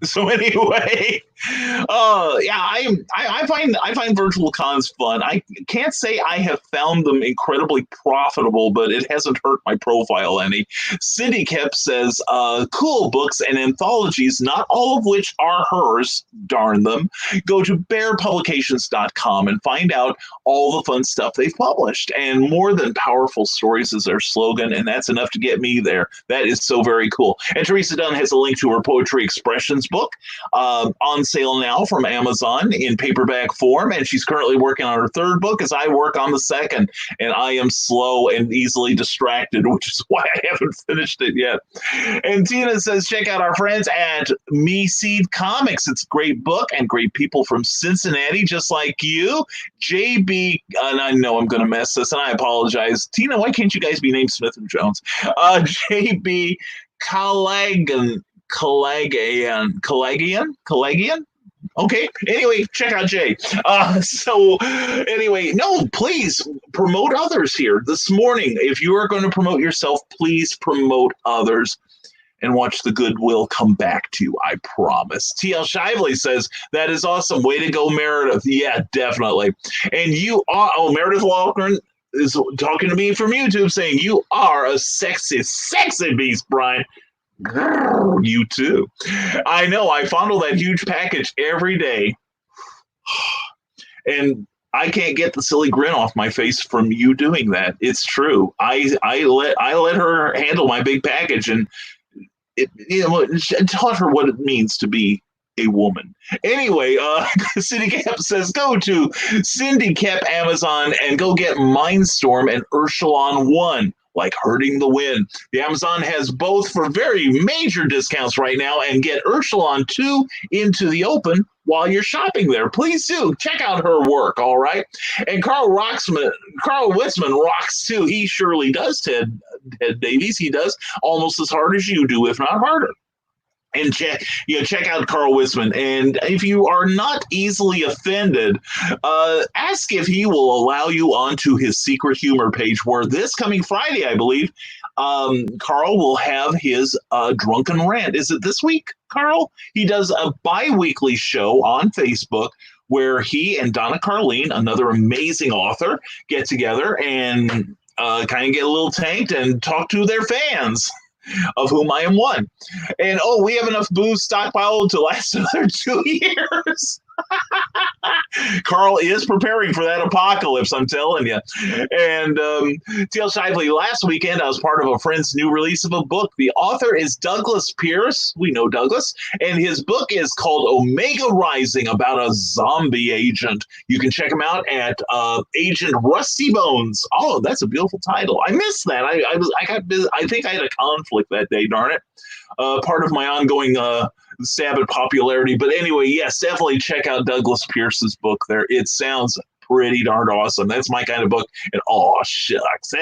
So anyway, yeah, I find virtual cons fun. I can't say I have found them incredibly profitable, but it hasn't hurt my profile any. Cindy Kep says, cool books and anthologies, not all of which are hers, darn them. Go to bearpublications.com and find out all the fun stuff they've published. And more than powerful stories is their slogan, and that's enough to get me there. That is so very cool. And Teresa Dunn has a link to her Poetry Expressions book on sale now from Amazon in paperback form, and she's currently working on her third book as I work on the second, and I am slow and easily distracted, which is why I haven't finished it yet. And Tina says, check out our friends at Me Seed Comics. It's a great book and great people from Cincinnati, just like you. JB, and I know I'm going to mess this, and I apologize. Tina, why can't you guys be named Smith and Jones? JB Calagian. Okay. Anyway, check out Jay. So anyway, no, please promote others here this morning. If you are going to promote yourself, please promote others and watch the goodwill come back to you. I promise. TL Shively says, that is awesome. Way to go, Meredith. Yeah, definitely. And you are, Meredith Walker is talking to me from YouTube saying, you are a sexy, sexy beast, Brian. You too. I know. I fondle that huge package every day. And I can't get the silly grin off my face from you doing that. It's true. I let her handle my big package, and it taught her what it means to be a woman. Anyway, Cindy Cap says, go to Cindy Cap Amazon and go get Mindstorm and Ursulon 1. Like hurting the wind. The Amazon has both for very major discounts right now, and get Ursulon 2 into the open while you're shopping there. Please do check out her work, all right? And Carl Witzman rocks too. He surely does, Ted Davies. He does almost as hard as you do, if not harder. And check out Carl Witzman. And if you are not easily offended, ask if he will allow you onto his secret humor page, where this coming Friday, I believe, Carl will have his drunken rant. Is it this week, Carl? He does a bi-weekly show on Facebook where he and Donna Carlene, another amazing author, get together and kind of get a little tanked and talk to their fans, of whom I am one. And we have enough booze stockpiled to last another 2 years. Carl is preparing for that apocalypse, I'm telling you. And T.L. Shively, last weekend I was part of a friend's new release of a book. The author is Douglas Pierce. We know Douglas. And his book is called Omega Rising, about a zombie agent. You can check him out at Agent Rusty Bones. Oh, that's a beautiful title. I missed that. I think I had a conflict that day, darn it. Part of my ongoing stab at popularity. But anyway, yes, definitely check out Douglas Pierce's book there. It sounds pretty darn awesome. That's my kind of book. And shucks,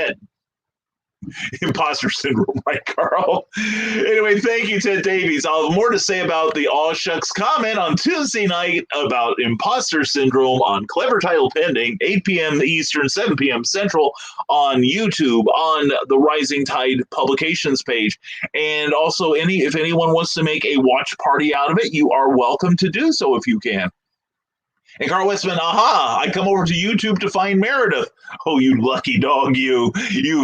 imposter syndrome, right, Carl? Anyway, thank you, Ted Davies. I'll have more to say about the shucks comment on Tuesday night about imposter syndrome on Clever Title Pending, 8 p.m. Eastern, 7 p.m. Central on YouTube on the Rising Tide Publications page. And also, if anyone wants to make a watch party out of it, you are welcome to do so if you can. And Carl Westman, I come over to YouTube to find Meredith. Oh, you lucky dog, you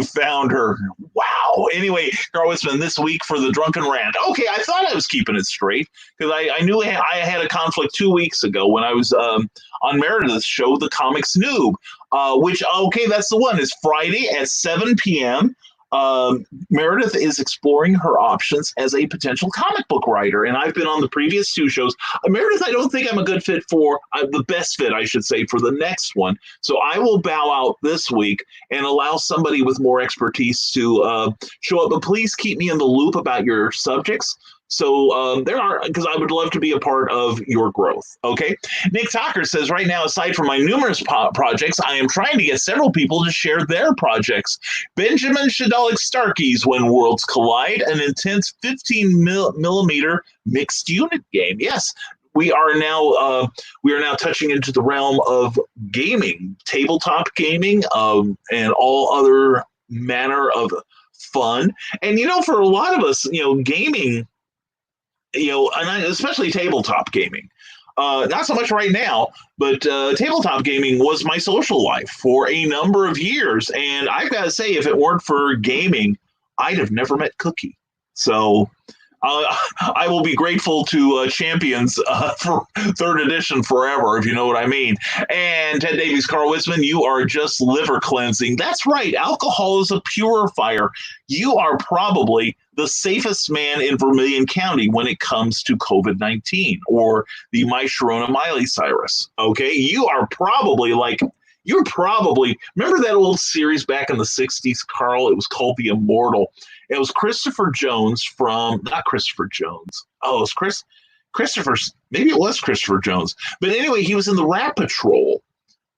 found her. Wow. Anyway, Carl Westman, this week for the drunken rant. Okay, I thought I was keeping it straight, because I knew I had a conflict 2 weeks ago when I was on Meredith's show, The Comics Noob, that's the one. It's Friday at 7 p.m. Meredith is exploring her options as a potential comic book writer, and I've been on the previous two shows. Meredith, I don't think I'm a good fit for the best fit, I should say, for the next one. So I will bow out this week and allow somebody with more expertise to show up. But please keep me in the loop about your subjects. So because I would love to be a part of your growth. Okay. Nick Tucker says, right now, aside from my numerous projects, I am trying to get several people to share their projects. Benjamin Shadalik Starkey's When Worlds Collide, an intense 15 millimeter mixed unit game. Yes. We are now touching into the realm of gaming, tabletop gaming, and all other manner of fun. And, for a lot of us, gaming and especially tabletop gaming. Not so much right now, but tabletop gaming was my social life for a number of years. And I've got to say, if it weren't for gaming, I'd have never met Cookie. So I will be grateful to Champions for third edition forever, if you know what I mean. And Ted Davies, Carl Witzman, you are just liver cleansing. That's right. Alcohol is a purifier. You are probably the safest man in Vermilion County when it comes to COVID-19 or the Miley-Cyrus. Okay. You're probably, remember that old series back in the 60s, Carl? It was called The Immortal. It was Christopher Jones not Christopher Jones. Oh, it was maybe it was Christopher Jones. But anyway, he was in the Rat Patrol.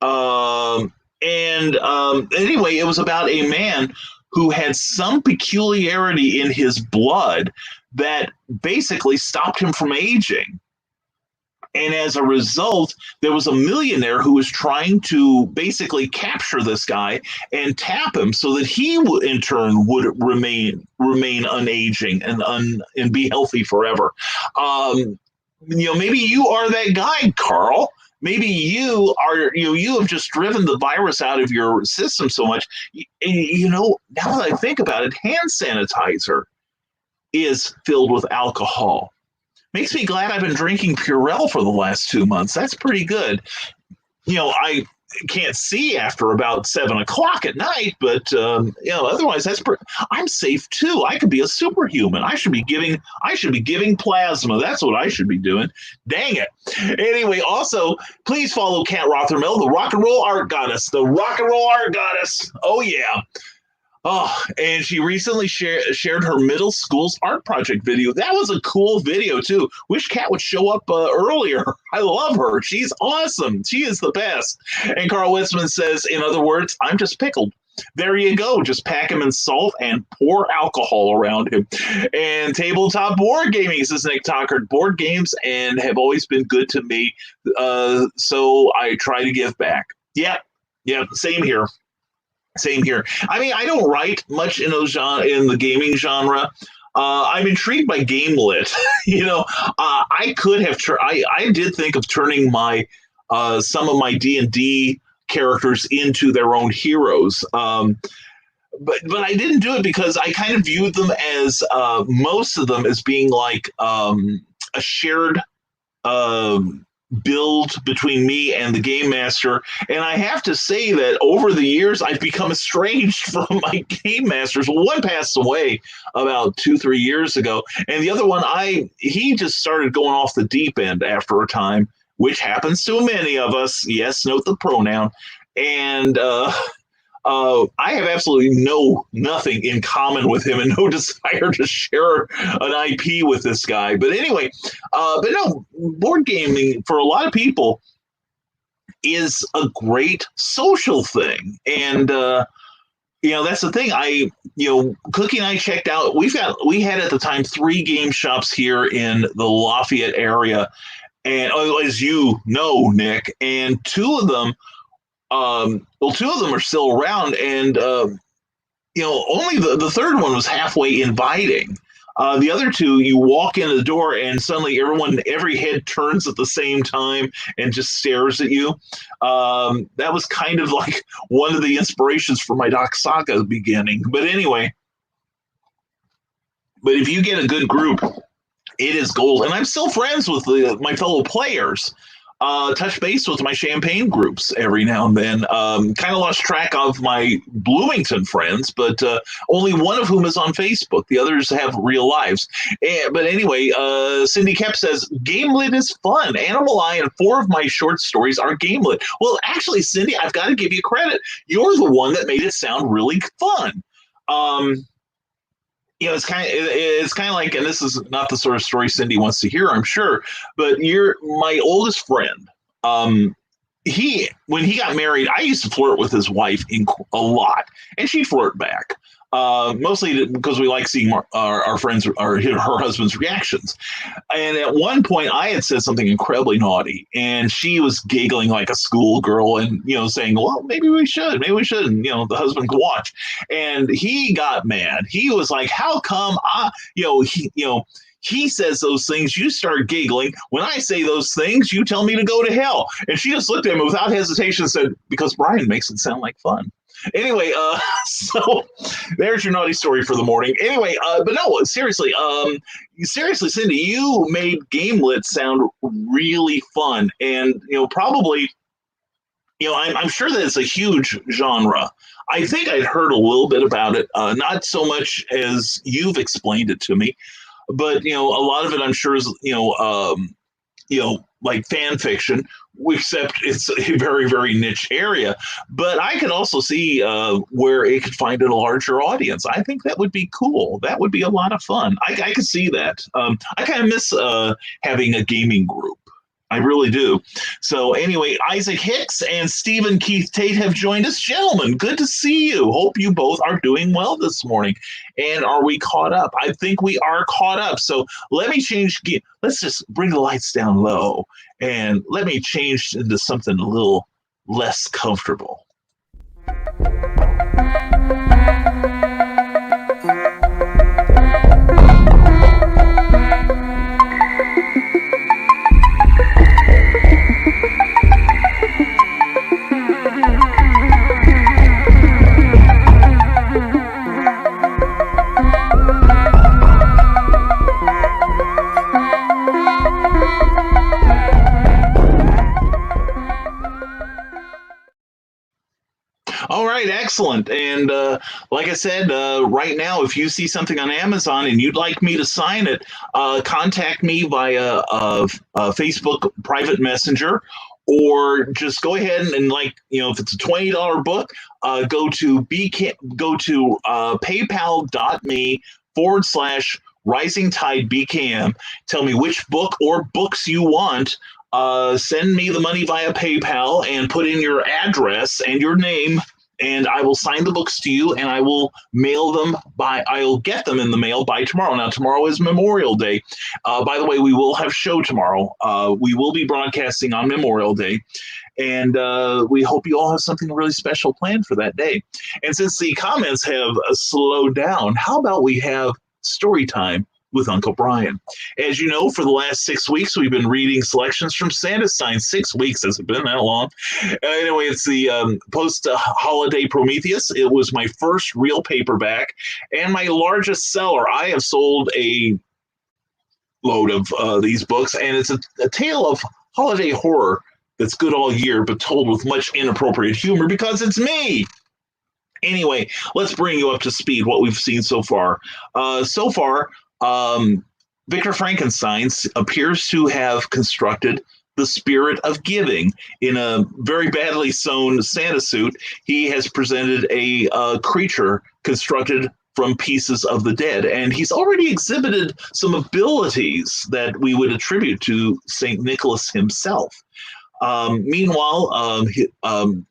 Anyway, it was about a man who had some peculiarity in his blood that basically stopped him from aging. And as a result, there was a millionaire who was trying to basically capture this guy and tap him so that he in turn would remain unaging and be healthy forever. Maybe you are that guy, Carl. Maybe you have just driven the virus out of your system so much. Now that I think about it, hand sanitizer is filled with alcohol. Makes me glad I've been drinking Purell for the last 2 months. That's pretty good. I can't see after about 7 o'clock at night, but otherwise I'm safe too. I could be a superhuman. I should be giving plasma. That's what I should be doing. Dang it. Anyway, also please follow Kat Rothermel, the rock and roll art goddess. Oh yeah. Oh, and she recently shared her middle school's art project video. That was a cool video, too. Wish Kat would show up earlier. I love her. She's awesome. She is the best. And Carl Witzman says, in other words, I'm just pickled. There you go. Just pack him in salt and pour alcohol around him. And tabletop board gaming, says Nick Tockard. Board games and have always been good to me. So I try to give back. Yeah, same here. I mean, I don't write much in the gaming genre. I'm intrigued by Gamelit. I could have. I did think of turning some of my D&D characters into their own heroes. But I didn't do it because I kind of viewed them as most of them as being like a shared build between me and the game master. And I have to say that over the years, I've become estranged from my game masters. One passed away about 2-3 years ago, and the other one, he just started going off the deep end after a time, which happens to many of us. Yes, note the pronoun. And I have absolutely nothing in common with him and no desire to share an IP with this guy. But anyway, board gaming for a lot of people is a great social thing. And, that's the thing. Cookie and I checked out, we had at the time 3 game shops here in the Lafayette area. And as you know, Nick, and 2 of them, 2 of them are still around, and only the third one was halfway inviting. The other 2, you walk in the door, and suddenly every head turns at the same time and just stares at you. That was kind of like one of the inspirations for my Doc Saga beginning. But anyway, if you get a good group, it is gold. And I'm still friends with my fellow players. Touch base with my Champagne groups every now and then. Kind of lost track of my Bloomington friends, but only one of whom is on Facebook. The others have real lives. But anyway, Cindy Kep says, Gamelit is fun. Animal Eye and 4 of my short stories are Gamelit. Well, actually, Cindy, I've got to give you credit. You're the one that made it sound really fun. It's kind of like, and this is not the sort of story Cindy wants to hear, I'm sure, but you're my oldest friend. When he got married, I used to flirt with his wife a lot, and she'd flirt back. mostly because we like seeing our friends, or her husband's reactions. And at one point, I had said something incredibly naughty, and she was giggling like a schoolgirl, and saying, "Well, maybe we should, maybe we shouldn't." The husband could watch, and he got mad. He was like, "How come he says those things, you start giggling. When I say those things, you tell me to go to hell." And she just looked at him without hesitation and said, "Because Brian makes it sound like fun." Anyway, so there's your naughty story for the morning. Anyway, but no, seriously, Cindy, you made Gamelit sound really fun, and probably, I'm sure that it's a huge genre. I think I'd heard a little bit about it, not so much as you've explained it to me, but a lot of it I'm sure is like fan fiction, except it's a very, very niche area. But I could also see where it could find a larger audience. I think that would be cool. That would be a lot of fun. I could see that. I kind of miss having a gaming group. I really do. So anyway, Isaac Hicks and Stephen Keith Tate have joined us. Gentlemen, good to see you. Hope you both are doing well this morning. And are we caught up? I think we are caught up. So let me change. Let's just bring the lights down low and let me change into something a little less comfortable. All right, excellent. And like I said, right now, if you see something on Amazon and you'd like me to sign it, contact me via Facebook private messenger, or just go ahead and if it's a $20 book, go to paypal.me/Rising Tide BKM. Tell me which book or books you want. Send me the money via PayPal and put in your address and your name, and I will sign the books to you, and I will mail them I'll get them in the mail by tomorrow. Now, tomorrow is Memorial Day. By the way, we will have show tomorrow. We will be broadcasting on Memorial Day, and we hope you all have something really special planned for that day. And since the comments have slowed down, how about we have story time with Uncle Brian? As you know, for the last 6 weeks, we've been reading selections from Sandestein. 6 weeks, has it been that long? Anyway, it's the post-holiday Prometheus. It was my first real paperback and my largest seller. I have sold a load of these books, and it's a tale of holiday horror that's good all year, but told with much inappropriate humor because it's me. Anyway, let's bring you up to speed what we've seen so far. Victor Frankenstein appears to have constructed the spirit of giving. In a very badly sewn Santa suit, he has presented a creature constructed from pieces of the dead, and he's already exhibited some abilities that we would attribute to St. Nicholas himself. Meanwhile,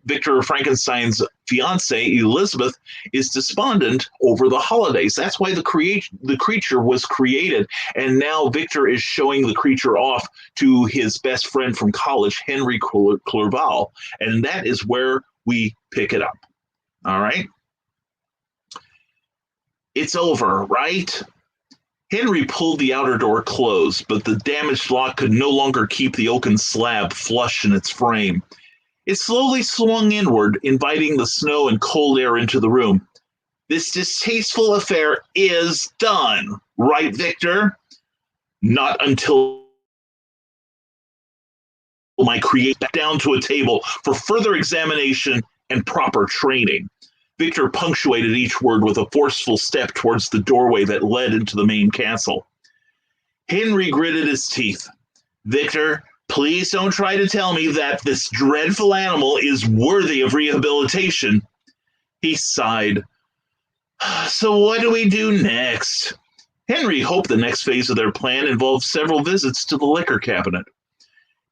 Victor Frankenstein's fiancée, Elizabeth, is despondent over the holidays. That's why the creature was created. And now Victor is showing the creature off to his best friend from college, Henry Clerval. And that is where we pick it up. All right. It's over, right? Henry pulled the outer door closed, but the damaged lock could no longer keep the oaken slab flush in its frame. It slowly swung inward, inviting the snow and cold air into the room. This distasteful affair is done, right, Victor? Not until my create back down to a table for further examination and proper training. Victor punctuated each word with a forceful step towards the doorway that led into the main castle. Henry gritted his teeth. Victor, please don't try to tell me that this dreadful animal is worthy of rehabilitation. He sighed. So what do we do next? Henry hoped the next phase of their plan involved several visits to the liquor cabinet.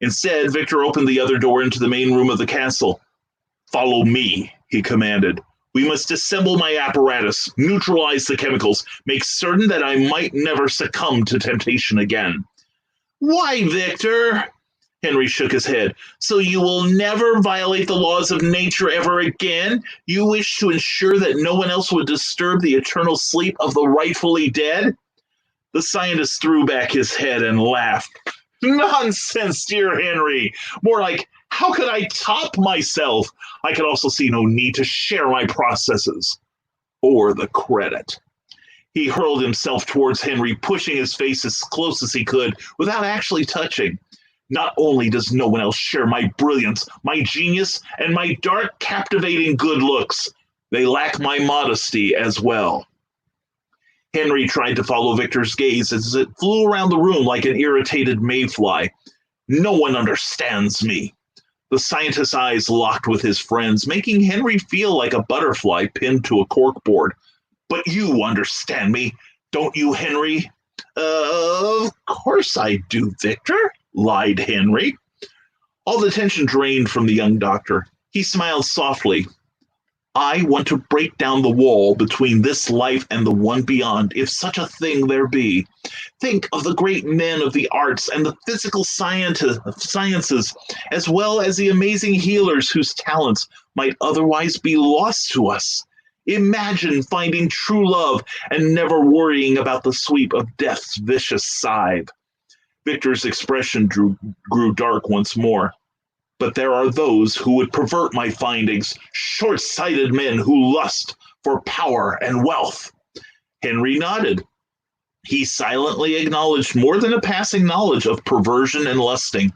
Instead, Victor opened the other door into the main room of the castle. Follow me, he commanded, We must assemble my apparatus, neutralize the chemicals, make certain that I might never succumb to temptation again. Why, Victor? Henry shook his head. So you will never violate the laws of nature ever again? You wish to ensure that no one else would disturb the eternal sleep of the rightfully dead? The scientist threw back his head and laughed. Nonsense, dear Henry. More like, how could I top myself? I could also see no need to share my processes. Or the credit. He hurled himself towards Henry, pushing his face as close as he could without actually touching. Not only does no one else share my brilliance, my genius, and my dark, captivating good looks, they lack my modesty as well. Henry tried to follow Victor's gaze as it flew around the room like an irritated mayfly. No one understands me. The scientist's eyes locked with his friend's, making Henry feel like a butterfly pinned to a corkboard. But you understand me, don't you, Henry? Of course I do, Victor, lied Henry. All the tension drained from the young doctor. He smiled softly. I want to break down the wall between this life and the one beyond, if such a thing there be. Think of the great men of the arts and the physical sciences, as well as the amazing healers whose talents might otherwise be lost to us. Imagine finding true love and never worrying about the sweep of death's vicious scythe. Victor's expression grew dark once more. But there are those who would pervert my findings, short-sighted men who lust for power and wealth. Henry nodded. He silently acknowledged more than a passing knowledge of perversion and lusting.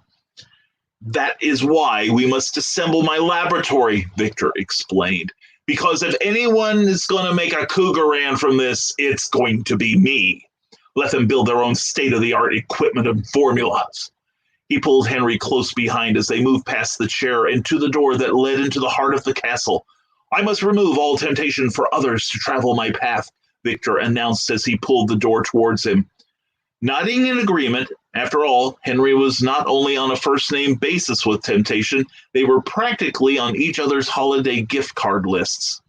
That is why we must assemble my laboratory, Victor explained. Because if anyone is going to make a cougaran from this, it's going to be me. Let them build their own state-of-the-art equipment and formulas. He pulled Henry close behind as they moved past the chair and to the door that led into the heart of the castle. I must remove all temptation for others to travel my path, Victor announced as he pulled the door towards him. Nodding in agreement, after all, Henry was not only on a first-name basis with temptation, they were practically on each other's holiday gift card lists.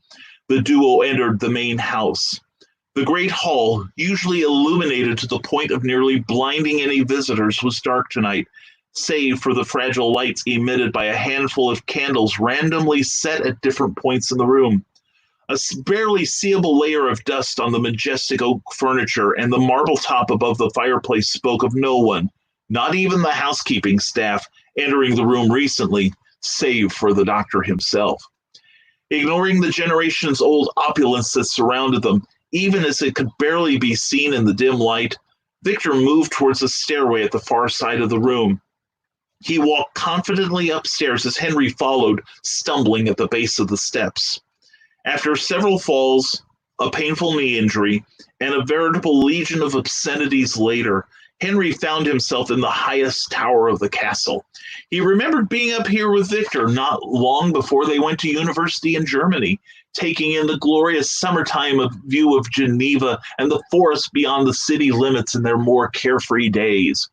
The duo entered the main house. The great hall, usually illuminated to the point of nearly blinding any visitors, was dark tonight, save for the fragile lights emitted by a handful of candles randomly set at different points in the room. A barely seeable layer of dust on the majestic oak furniture and the marble top above the fireplace spoke of no one, not even the housekeeping staff, entering the room recently, save for the doctor himself. Ignoring the generations-old opulence that surrounded them, even as it could barely be seen in the dim light, Victor moved towards the stairway at the far side of the room. He walked confidently upstairs as Henry followed, stumbling at the base of the steps. After several falls, a painful knee injury, and a veritable legion of obscenities later, Henry found himself in the highest tower of the castle. He remembered being up here with Victor not long before they went to university in Germany, taking in the glorious summertime view of Geneva and the forest beyond the city limits in their more carefree days.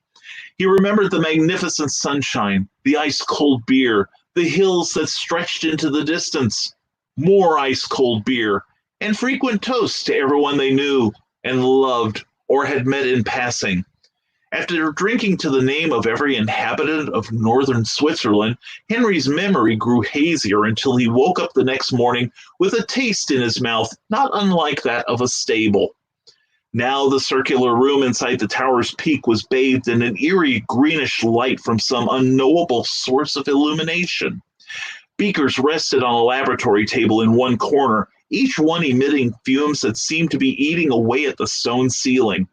He remembered the magnificent sunshine, the ice-cold beer, the hills that stretched into the distance, more ice-cold beer, and frequent toasts to everyone they knew and loved or had met in passing. After drinking to the name of every inhabitant of northern Switzerland, Henry's memory grew hazier until he woke up the next morning with a taste in his mouth not unlike that of a stable. Now the circular room inside the tower's peak was bathed in an eerie greenish light from some unknowable source of illumination. Beakers rested on a laboratory table in one corner, each one emitting fumes that seemed to be eating away at the stone ceiling.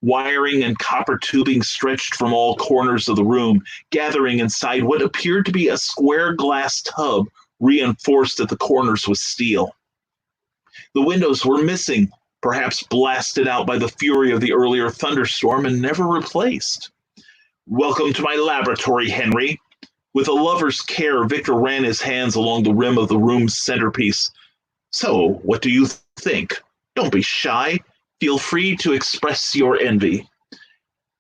Wiring and copper tubing stretched from all corners of the room, gathering inside what appeared to be a square glass tub reinforced at the corners with steel. The windows were missing, perhaps blasted out by the fury of the earlier thunderstorm and never replaced. Welcome to my laboratory, Henry. With a lover's care, Victor ran his hands along the rim of the room's centerpiece. So, what do you think? Don't be shy. Feel free to express your envy.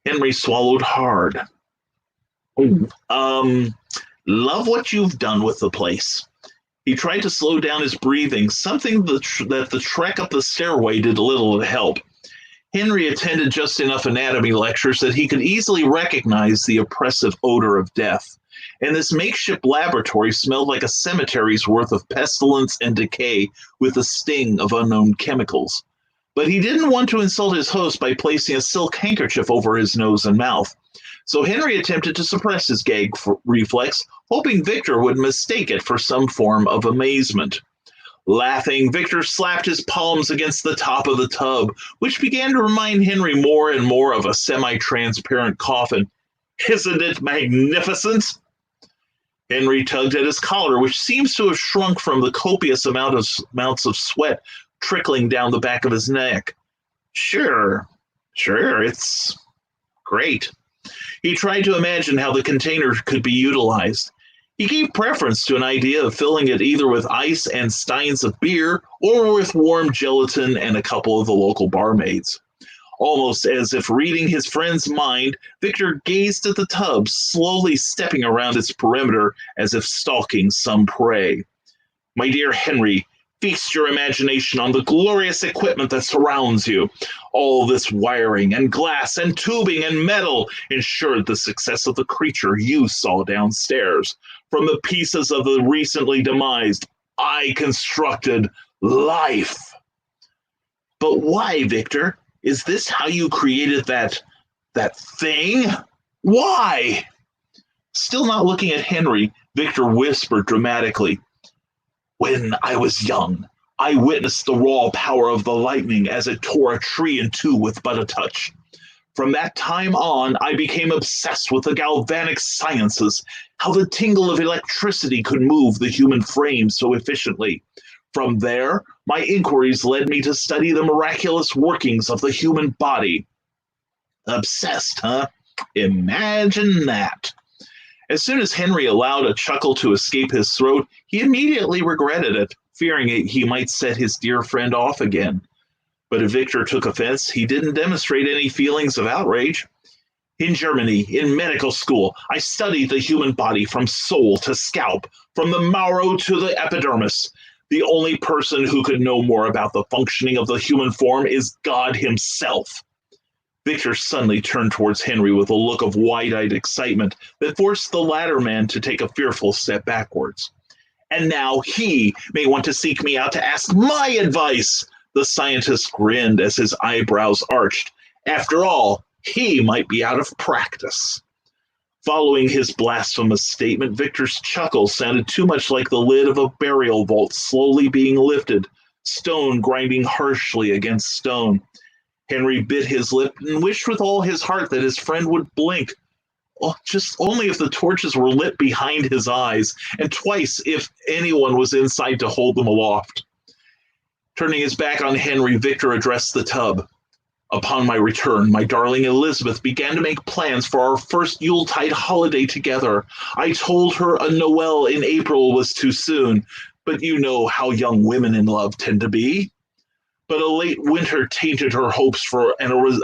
Henry swallowed hard. Love what you've done with the place. He tried to slow down his breathing, something that the trek up the stairway did little to help. Henry attended just enough anatomy lectures that he could easily recognize the oppressive odor of death, and this makeshift laboratory smelled like a cemetery's worth of pestilence and decay with the sting of unknown chemicals. But he didn't want to insult his host by placing a silk handkerchief over his nose and mouth. So Henry attempted to suppress his gag reflex, hoping Victor would mistake it for some form of amazement. Laughing, Victor slapped his palms against the top of the tub, which began to remind Henry more and more of a semi-transparent coffin. "Isn't it magnificent?" Henry tugged at his collar, which seems to have shrunk from the copious amounts of sweat trickling down the back of his neck. Sure, it's great. He tried to imagine how the container could be utilized. He gave preference to an idea of filling it either with ice and steins of beer or with warm gelatin and a couple of the local barmaids. Almost as if reading his friend's mind, Victor gazed at the tub, slowly stepping around its perimeter as if stalking some prey. "My dear Henry, feast your imagination on the glorious equipment that surrounds you. All this wiring and glass and tubing and metal ensured the success of the creature you saw downstairs. From the pieces of the recently demised, I constructed life." "But why, Victor? Is this how you created that thing? Why?" Still not looking at Henry, Victor whispered dramatically, "When I was young, I witnessed the raw power of the lightning as it tore a tree in two with but a touch. From that time on, I became obsessed with the galvanic sciences, how the tingle of electricity could move the human frame so efficiently. From there, my inquiries led me to study the miraculous workings of the human body." Obsessed, huh? Imagine that. As soon as Henry allowed a chuckle to escape his throat, he immediately regretted it, fearing he might set his dear friend off again. But if Victor took offense, he didn't demonstrate any feelings of outrage. "In Germany, in medical school, I studied the human body from soul to scalp, from the marrow to the epidermis. The only person who could know more about the functioning of the human form is God himself." Victor suddenly turned towards Henry with a look of wide-eyed excitement that forced the latter man to take a fearful step backwards. "And now he may want to seek me out to ask my advice." The scientist grinned as his eyebrows arched. "After all, he might be out of practice." Following his blasphemous statement, Victor's chuckle sounded too much like the lid of a burial vault slowly being lifted, stone grinding harshly against stone. Henry bit his lip and wished with all his heart that his friend would blink. Oh, just only if the torches were lit behind his eyes, and twice if anyone was inside to hold them aloft. Turning his back on Henry, Victor addressed the tub. "Upon my return, my darling Elizabeth began to make plans for our first Yuletide holiday together. I told her a Noel in April was too soon, but you know how young women in love tend to be. But a late winter tainted her hopes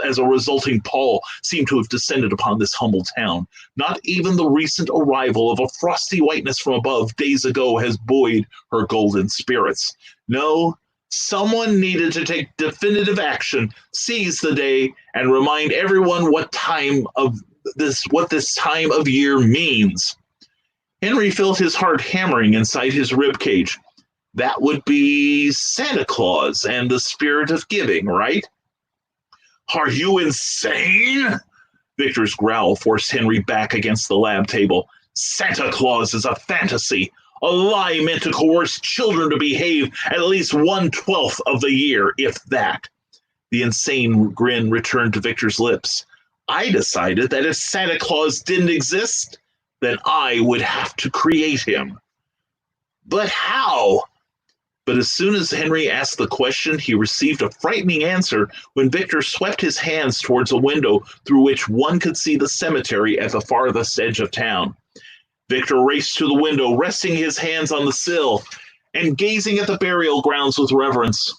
as a resulting pall seemed to have descended upon this humble town. Not even the recent arrival of a frosty whiteness from above days ago has buoyed her golden spirits. No, someone needed to take definitive action, seize the day, and remind everyone what this time of year means." Henry felt his heart hammering inside his ribcage. "That would be Santa Claus and the spirit of giving, right?" "Are you insane?" Victor's growl forced Henry back against the lab table. "Santa Claus is a fantasy, a lie meant to coerce children to behave at least 1/12 of the year, if that." The insane grin returned to Victor's lips. "I decided that if Santa Claus didn't exist, then I would have to create him." "But how?" But as soon as Henry asked the question, he received a frightening answer when Victor swept his hands towards a window through which one could see the cemetery at the farthest edge of town. Victor raced to the window, resting his hands on the sill and gazing at the burial grounds with reverence.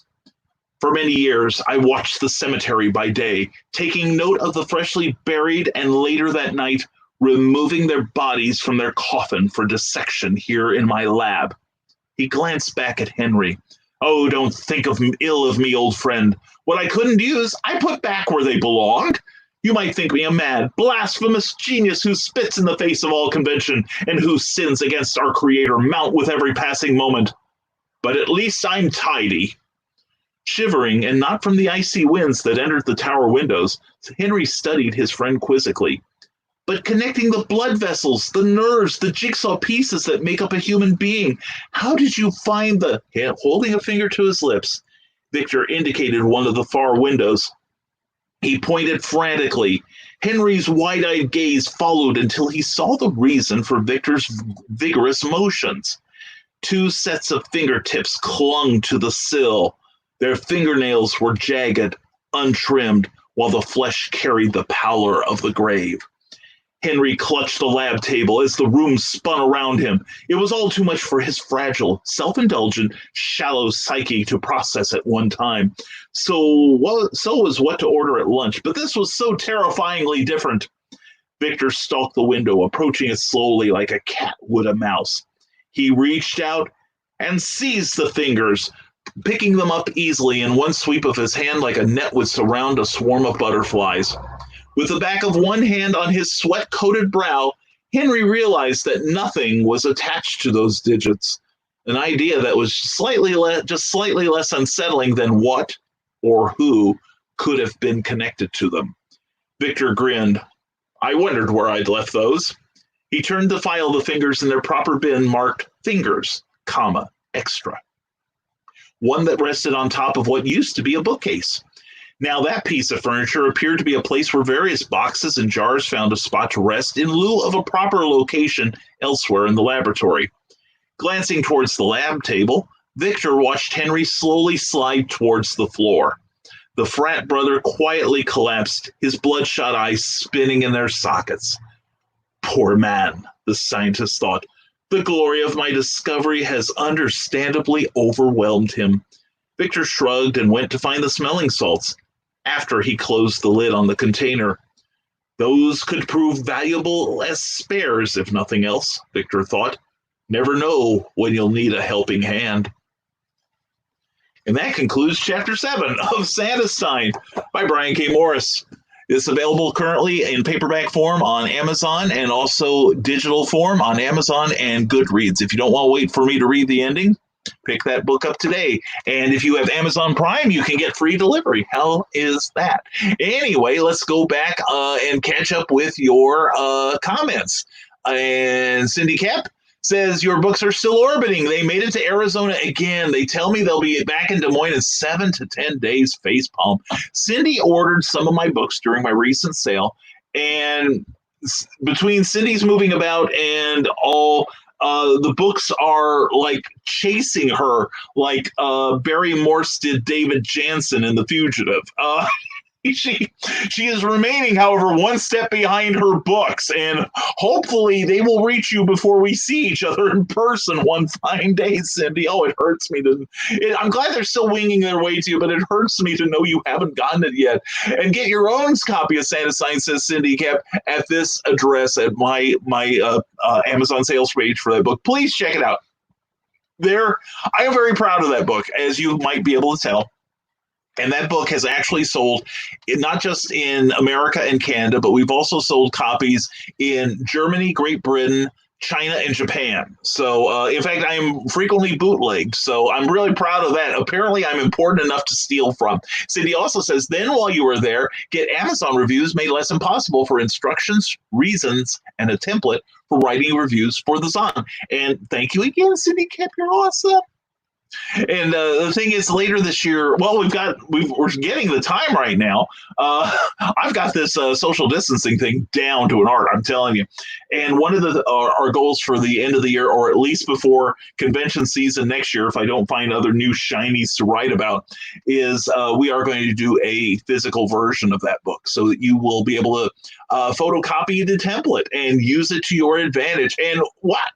"For many years, I watched the cemetery by day, taking note of the freshly buried and later that night, removing their bodies from their coffin for dissection here in my lab. He glanced back at Henry. Oh, don't think ill of me, old friend. What I couldn't use, I put back where they belonged. You might think me a mad, blasphemous genius who spits in the face of all convention and whose sins against our Creator mount with every passing moment. But at least I'm tidy. Shivering, and not from the icy winds that entered the tower windows, Henry studied his friend quizzically. But connecting the blood vessels, the nerves, the jigsaw pieces that make up a human being, how did you find the... Holding a finger to his lips, Victor indicated one of the far windows. He pointed frantically. Henry's wide-eyed gaze followed until he saw the reason for Victor's vigorous motions. Two sets of fingertips clung to the sill. Their fingernails were jagged, untrimmed, while the flesh carried the pallor of the grave. Henry clutched the lab table as the room spun around him. It was all too much for his fragile, self-indulgent, shallow psyche to process at one time. So was what to order at lunch, but this was so terrifyingly different. Victor stalked the window, approaching it slowly like a cat would a mouse. He reached out and seized the fingers, picking them up easily in one sweep of his hand like a net would surround a swarm of butterflies. With the back of one hand on his sweat-coated brow, Henry realized that nothing was attached to those digits, an idea that was slightly less unsettling than what or who could have been connected to them. Victor grinned. I wondered where I'd left those. He turned to file the fingers in their proper bin marked fingers, extra. One that rested on top of what used to be a bookcase. Now that piece of furniture appeared to be a place where various boxes and jars found a spot to rest in lieu of a proper location elsewhere in the laboratory. Glancing towards the lab table, Victor watched Henry slowly slide towards the floor. The frat brother quietly collapsed, his bloodshot eyes spinning in their sockets. Poor man, the scientist thought. The glory of my discovery has understandably overwhelmed him. Victor shrugged and went to find the smelling salts. After he closed the lid on the container. Those could prove valuable as spares, if nothing else, Victor thought. Never know when you'll need a helping hand. And that concludes Chapter 7 of Santa's Sign by Brian K. Morris. It's available currently in paperback form on Amazon and also digital form on Amazon and Goodreads. If you don't want to wait for me to read the ending, pick that book up today. And if you have Amazon Prime, you can get free delivery. How is that? Anyway, let's go back and catch up with your comments. And Cindy Kep says, your books are still orbiting. They made it to Arizona again. They tell me they'll be back in Des Moines in 7 to 10 days. Facepalm. Cindy ordered some of my books during my recent sale. And between Cindy's moving about and all... the books are like chasing her like Barry Morse did David Jansen in The Fugitive. She is remaining, however, one step behind her books, and hopefully they will reach you before we see each other in person one fine day, Cindy. Oh, it hurts me I'm glad they're still winging their way to you, but it hurts me to know you haven't gotten it yet. And get your own copy of Santa's Sign, says Cindy Kep, at this address at my Amazon sales page for that book. Please check it out. I am very proud of that book, as you might be able to tell. And that book has actually sold not just in America and Canada, but we've also sold copies in Germany, Great Britain, China, and Japan. So, in fact, I am frequently bootlegged. So I'm really proud of that. Apparently, I'm important enough to steal from. Cindy also says, then while you were there, get Amazon reviews made less impossible for instructions, reasons, and a template for writing reviews for the Zon. And thank you again, Cindy Kep. You're awesome. And the thing is, later this year, well, we're getting the time right now. I've got this social distancing thing down to an art, I'm telling you. And one of our goals for the end of the year, or at least before convention season next year, if I don't find other new shinies to write about, is we are going to do a physical version of that book so that you will be able to photocopy the template and use it to your advantage. And what?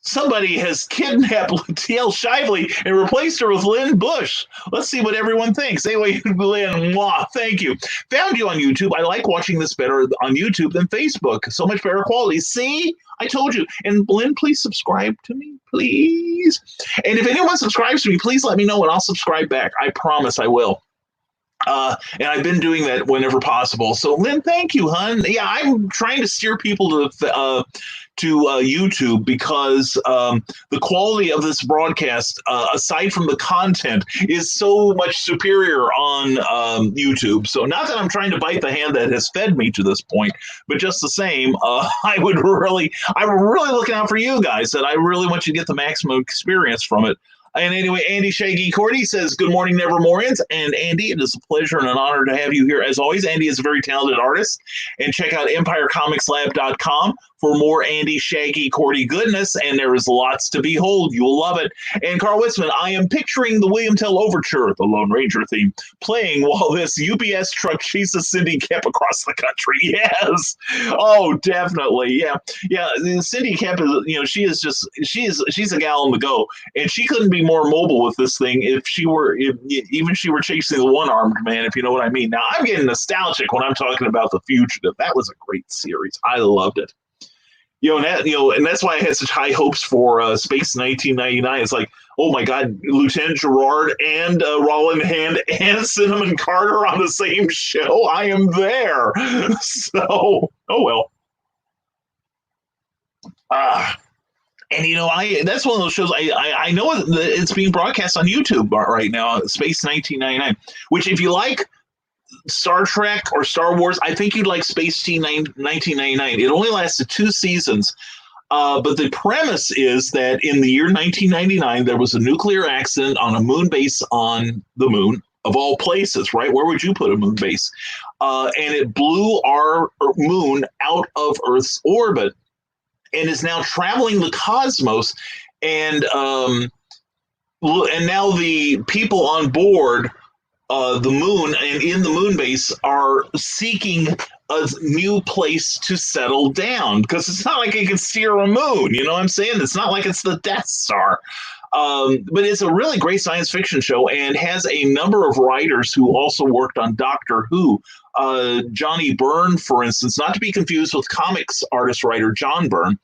Somebody has kidnapped TL Shively and replaced her with Lynn Bush. Let's see what everyone thinks. Anyway, Lynn, mwah, thank you. Found you on YouTube. I like watching this better on YouTube than Facebook. So much better quality. See? I told you. And Lynn, please subscribe to me, please. And if anyone subscribes to me, please let me know and I'll subscribe back. I promise I will. And I've been doing that whenever possible. So, Lynn, thank you, hon. Yeah, I'm trying to steer people to YouTube because the quality of this broadcast, aside from the content, is so much superior on YouTube. So, not that I'm trying to bite the hand that has fed me to this point, but just the same, I'm really looking out for you guys. That I really want you to get the maximum experience from it. And anyway, Andy Shaggy Cordy says, good morning, Nevermorians. And Andy, it is a pleasure and an honor to have you here. As always, Andy is a very talented artist. And check out EmpireComicsLab.com for more Andy Shaggy Cordy goodness. And there is lots to behold. You will love it. And Carl Witzman, I am picturing the William Tell Overture, the Lone Ranger theme, playing while this UPS truck chases Cindy Kemp across the country. Yes. Oh, definitely. Yeah. Yeah. Cindy Kemp is, she's a gal on the go. And she couldn't be more mobile with this thing if she were chasing the one-armed man, if you know what I mean. Now, I'm getting nostalgic when I'm talking about The Fugitive. That was a great series. I loved it. And that's why I had such high hopes for Space 1999. It's like, oh my God, Lieutenant Gerard and Roland Hand and Cinnamon Carter on the same show. I am there. So, oh well. And that's one of those shows I know it's being broadcast on YouTube right now, Space 1999, which if you like Star Trek or Star Wars, I think you'd like Space 1999. It only lasted 2 seasons, but the premise is that in the year 1999, there was a nuclear accident on a moon base on the moon, of all places, right? Where would you put a moon base? And it blew our moon out of Earth's orbit and is now traveling the cosmos. And now the people on board the moon and in the moon base are seeking a new place to settle down, because it's not like it can steer a moon. You know what I'm saying? It's not like it's the Death Star. But it's a really great science fiction show and has a number of writers who also worked on Doctor Who. Johnny Byrne, for instance, not to be confused with comics artist writer John Byrne.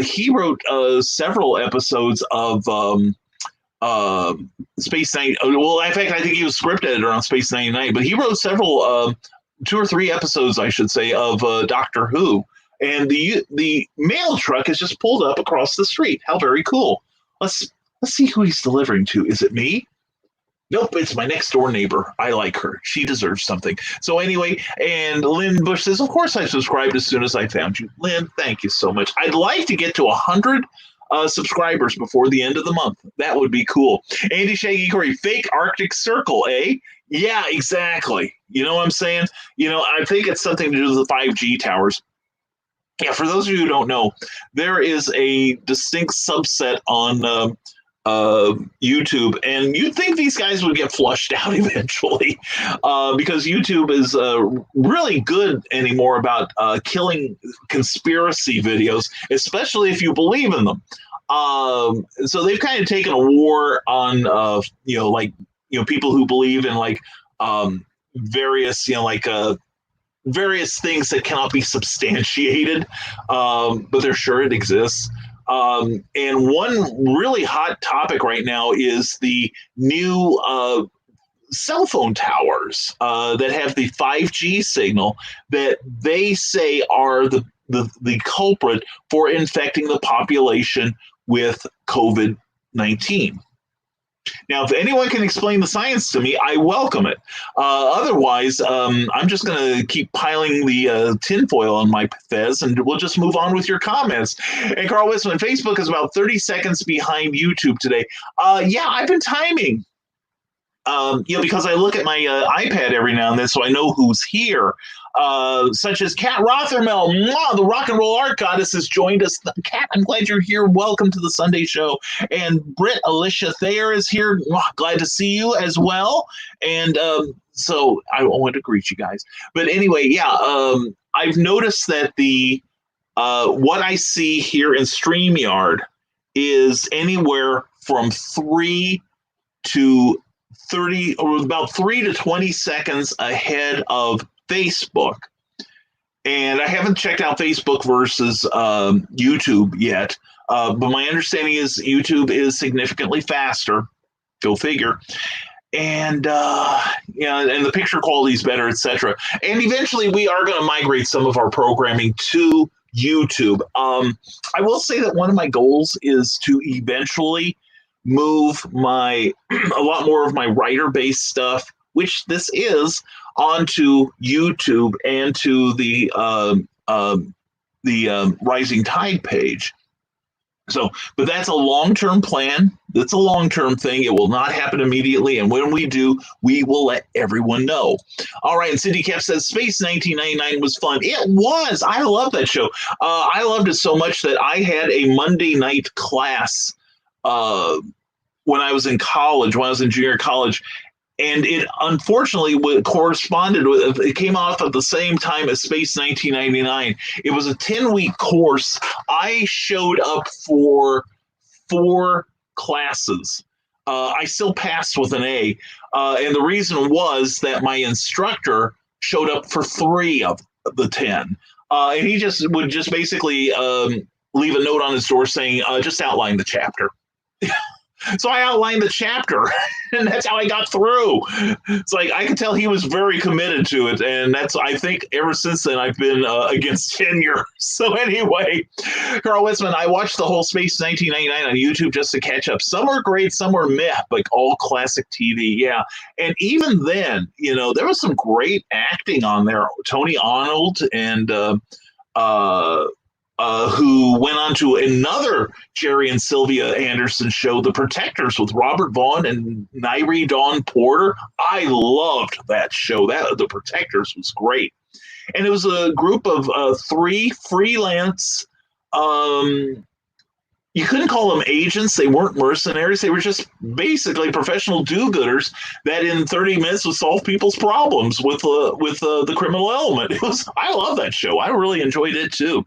He wrote several episodes of Space 99. Well, in fact, I think he was script editor on Space 99, but he wrote several, 2 or 3 episodes, I should say, of Doctor Who. And the mail truck is just pulled up across the street. How very cool. Let's see who he's delivering to. Is it me? Nope, it's my next door neighbor. I like her. She deserves something. So anyway, and Lynn Bush says, of course I subscribed as soon as I found you. Lynn, thank you so much. I'd like to get to 100 subscribers before the end of the month. That would be cool. Andy Shaggy Corey, fake Arctic Circle, eh? Yeah, exactly. You know what I'm saying? I think it's something to do with the 5G towers. Yeah, for those of you who don't know, there is a distinct subset on YouTube, and you'd think these guys would get flushed out eventually, because YouTube is really good anymore about killing conspiracy videos, especially if you believe in them. So they've kind of taken a war on people who believe in various things that cannot be substantiated, but they're sure it exists. And one really hot topic right now is the new cell phone towers that have the 5G signal that they say are the culprit for infecting the population with COVID-19. Now, if anyone can explain the science to me, I welcome it. Otherwise, I'm just going to keep piling the tinfoil on my fez, and we'll just move on with your comments. And Carl Wisman, Facebook is about 30 seconds behind YouTube today. Yeah, I've been timing. Because I look at my iPad every now and then, so I know who's here. Such as Kat Rothermel, the rock and roll art goddess, has joined us. Kat, I'm glad you're here. Welcome to the Sunday show. And Britt Alicia Thayer is here. Glad to see you as well. And so I want to greet you guys. But anyway, yeah, I've noticed that the what I see here in StreamYard is anywhere from 3 to 30, or about 3 to 20 seconds ahead of Facebook. And I haven't checked out Facebook versus YouTube yet, but my understanding is YouTube is significantly faster. Go figure. And and the picture quality is better, etc. And eventually, we are going to migrate some of our programming to YouTube. I will say that one of my goals is to eventually move a lot more of my writer-based stuff, which this is, onto YouTube and to the Rising Tide page. So, but that's a long-term plan. That's a long-term thing. It will not happen immediately. And when we do, we will let everyone know. All right. And Cindy Cap says, Space 1999 was fun. It was. I love that show. I loved it so much that I had a Monday night class when I was in college, when I was in junior college. And it unfortunately corresponded with, it came off at the same time as Space 1999. It was a 10-week course. I showed up for 4 classes. I still passed with an A. And the reason was that my instructor showed up for 3 of the 10. And he would basically leave a note on his door saying, just outline the chapter. So I outlined the chapter, and that's how I got through. It's like I could tell he was very committed to it, and I think ever since then I've been against tenure. So anyway, Carl Witzman, I watched the whole Space 1999 on YouTube just to catch up. Some were great, some were meh, like all classic TV, yeah. And even then, there was some great acting on there. Tony Arnold and who went on to another Jerry and Sylvia Anderson show, The Protectors, with Robert Vaughn and Nairi Dawn Porter. I loved that show. The Protectors was great. And it was a group of 3 freelance, you couldn't call them agents. They weren't mercenaries. They were just basically professional do-gooders that in 30 minutes would solve people's problems with the criminal element. I love that show. I really enjoyed it too.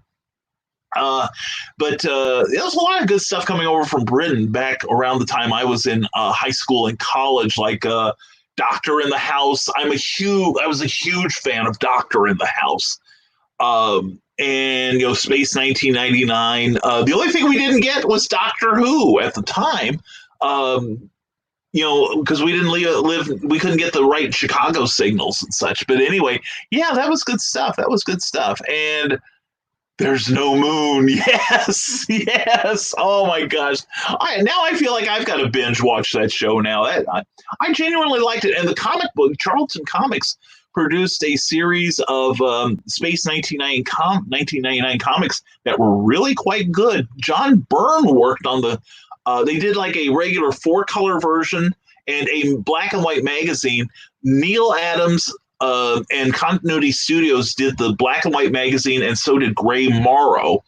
But there was a lot of good stuff coming over from Britain back around the time I was in high school and college, like Doctor in the House. I was a huge fan of Doctor in the House. And Space 1999. The only thing we didn't get was Doctor Who at the time. Because we didn't we couldn't get the right Chicago signals and such. But anyway, yeah, that was good stuff. And There's No Moon. Yes. Oh my gosh. Now I feel like I've got to binge watch that show now. I genuinely liked it. And the comic book, Charlton Comics, produced a series of Space 1999 comics that were really quite good. John Byrne worked on they did like a regular 4-color version and a black and white magazine. Neil Adams and Continuity Studios did the black and white magazine, and so did Gray Morrow.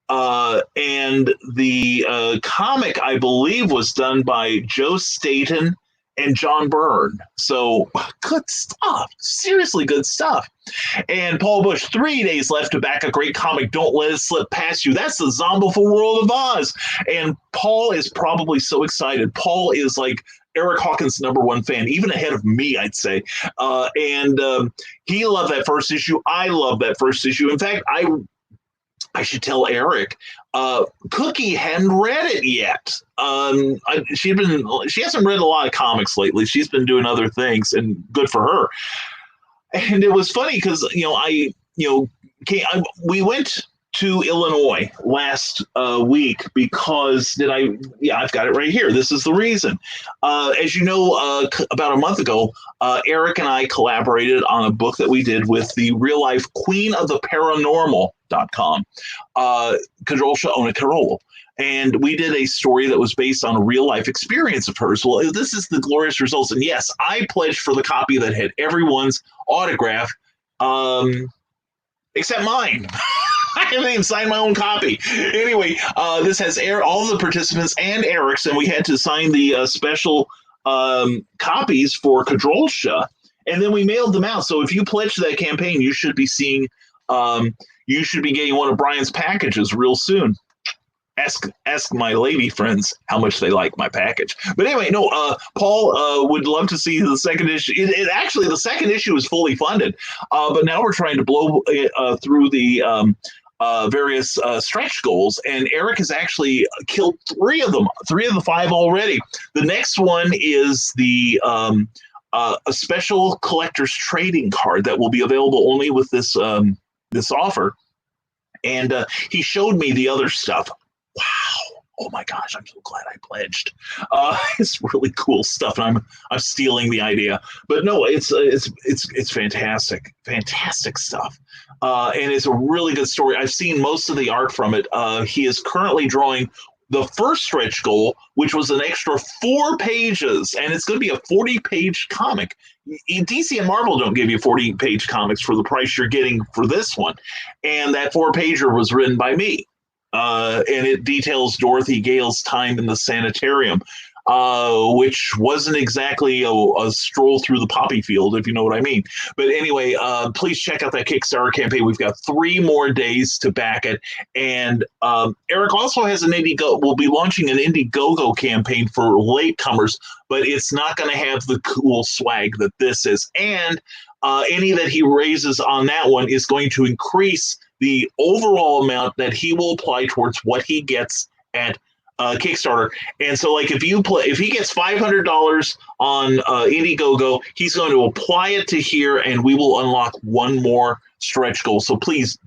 And the comic, I believe, was done by Joe Staton and John Byrne. So good stuff. Seriously good stuff. And Paul Bush, 3 days left to back a great comic. Don't let it slip past you. That's the Zombiful World of Oz. And Paul is probably so excited. Paul is like Eric Hawkins' #1 fan, even ahead of me, I'd say. And he loved that first issue. I love that first issue. In fact, I should tell Eric, Cookie hadn't read it yet. She hasn't read a lot of comics lately. She's been doing other things, and good for her. And it was funny because we went to Illinois last week because I've got it right here. This is the reason. As you know, about a month ago, Eric and I collaborated on a book that we did with the real life queen of the paranormal.com, Kadrolsha Ona-Karol. And we did a story that was based on a real life experience of hers. Well, this is the glorious results. And yes, I pledged for the copy that had everyone's autograph, except mine. I didn't even sign my own copy. Anyway, this has all the participants and Eric's, and we had to sign the special copies for Kadrolsha, and then we mailed them out. So if you pledge to that campaign, you should be getting one of Brian's packages real soon. ask my lady friends how much they like my package. But anyway, no, Paul would love to see the second issue. Actually, the second issue is fully funded, but now we're trying to blow through the various stretch goals, and Eric has actually killed 3 of them, 3 of the 5 already. The next one is the a special collector's trading card that will be available only with this this offer. And he showed me the other stuff. Wow! Oh my gosh! I'm so glad I pledged. It's really cool stuff, and I'm stealing the idea. But no, it's fantastic, fantastic stuff, and it's a really good story. I've seen most of the art from it. He is currently drawing the first stretch goal, which was an extra 4 pages, and it's going to be a 40-page comic. DC and Marvel don't give you 40-page comics for the price you're getting for this one. And that 4-pager was written by me. And it details Dorothy Gale's time in the sanitarium, which wasn't exactly a stroll through the poppy field, if you know what I mean. But anyway, please check out that Kickstarter campaign. We've got 3 more days to back it. And Eric also has will be launching an Indiegogo campaign for latecomers, but it's not going to have the cool swag that this is. And any that he raises on that one is going to increase the overall amount that he will apply towards what he gets at Kickstarter. And so, like, if he gets $500 on Indiegogo, he's going to apply it to here, and we will unlock 1 more stretch goal. So please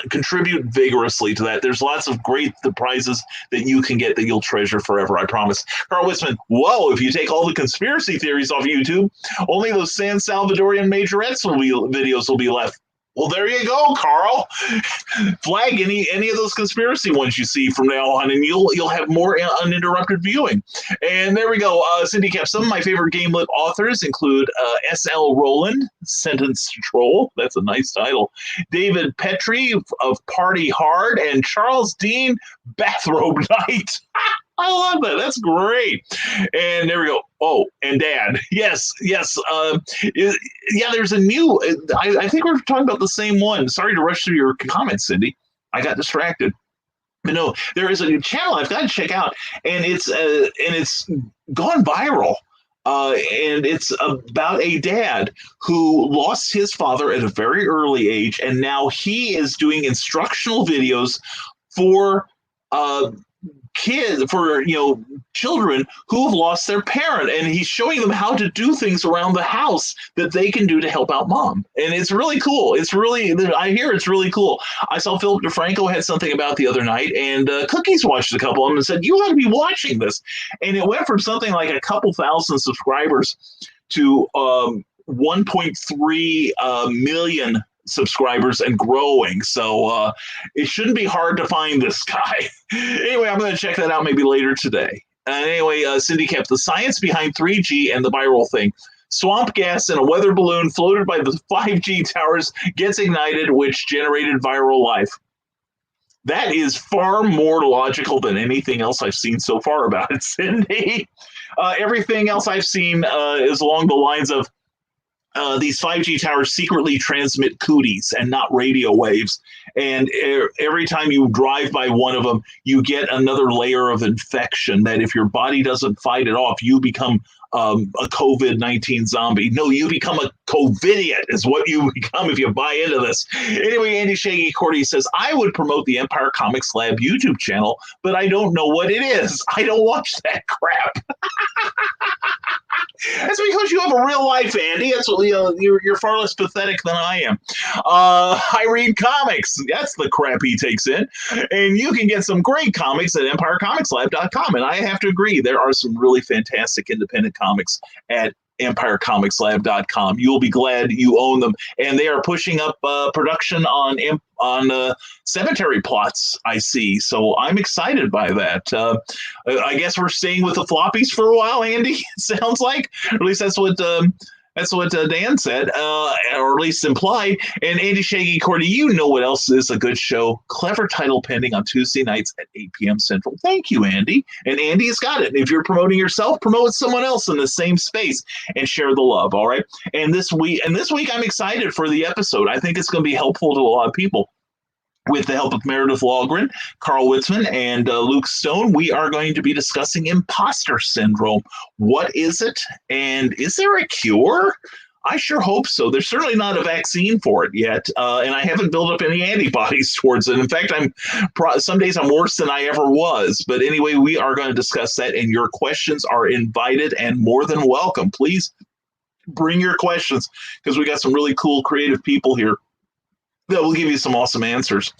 contribute vigorously to that. There's lots of great prizes that you can get that you'll treasure forever, I promise. Carl Witzman, whoa, if you take all the conspiracy theories off YouTube, only those San Salvadorian majorettes videos will be left. Well, there you go, Carl. Flag any of those conspiracy ones you see from now on, and you'll have more uninterrupted viewing. And there we go. Cindy Cap. Some of my favorite game lit authors include S.L. Rowland, Sentence to Troll. That's a nice title. David Petrie of Party Hard, and Charles Dean, Bathrobe Knight. I love that. That's great. And there we go. Oh, and Dad. Yes. Yeah, there's a new, I think we're talking about the same one. Sorry to rush through your comments, Cindy. I got distracted. But no, there is a new channel I've got to check out, and it's gone viral. And it's about a dad who lost his father at a very early age, and now he is doing instructional videos for children who have lost their parent, and he's showing them how to do things around the house that they can do to help out mom. And it's really cool. I hear it's really cool. I saw Philip DeFranco had something about the other night, and Cookies watched a couple of them and said, you ought to be watching this. And it went from something like a couple thousand subscribers to 1.3 million subscribers and growing. So it shouldn't be hard to find this guy. Anyway, I'm going to check that out maybe later today. Anyway, Cindy kept the science behind 3G and the viral thing. Swamp gas in a weather balloon floated by the 5G towers gets ignited, which generated viral life. That is far more logical than anything else I've seen so far about it, Cindy. Everything else I've seen is along the lines of these 5G towers secretly transmit cooties and not radio waves. And every time you drive by one of them, you get another layer of infection that if your body doesn't fight it off, you become a COVID-19 zombie. No, you become a COVIDiot is what you become if you buy into this. Anyway, Andy Shaggy Cordy says, I would promote the Empire Comics Lab YouTube channel, but I don't know what it is. I don't watch that crap. That's because you have a real life, Andy. That's what you're far less pathetic than I am. I read comics. That's the crap he takes in. And you can get some great comics at EmpireComicsLab.com. And I have to agree, there are some really fantastic independent comics at EmpireComicsLab.com. You'll be glad you own them. And they are pushing up production on cemetery plots, I see. So I'm excited by that. I guess we're staying with the floppies for a while, Andy, it sounds like. Or at least that's what Dan said, or at least implied. And Andy Shaggy Cordy, you know what else is a good show? Clever Title pending on Tuesday nights at 8 p.m. Central. Thank you, Andy. And Andy's got it. If you're promoting yourself, promote someone else in the same space and share the love, all right? And this week I'm excited for the episode. I think it's going to be helpful to a lot of people. with the help of Meredith Lawgren, Carl Witzman, and Luke Stone, we are going to be discussing imposter syndrome. What is it? And is there a cure? I sure hope so. There's certainly not a vaccine for it yet, and I haven't built up any antibodies towards it. In fact, some days I'm worse than I ever was. But anyway, we are going to discuss that, and your questions are invited and more than welcome. Please bring your questions because we got some really cool, creative people here that will give you some awesome answers.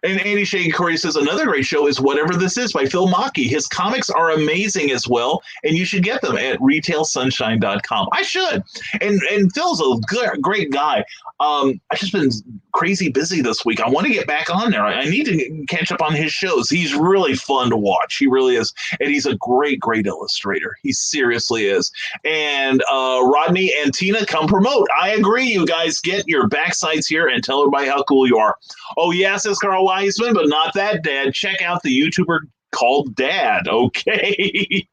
And Andy Shaggy Corey says another great show is Whatever This Is by Phil Mackey. His comics are amazing as well, and you should get them at retailsunshine.com. I should. And Phil's a great guy. I've just been crazy busy this week. I want to get back on there. I need to catch up on his shows. He's really fun to watch. He really is. And he's a great, great illustrator. He seriously is. And Rodney and Tina, come promote. I agree, you guys. Get your backsides here and tell everybody how cool you are. Oh, yeah, says Carl Wiseman, but not that dad. Check out the YouTuber called Dad. Okay.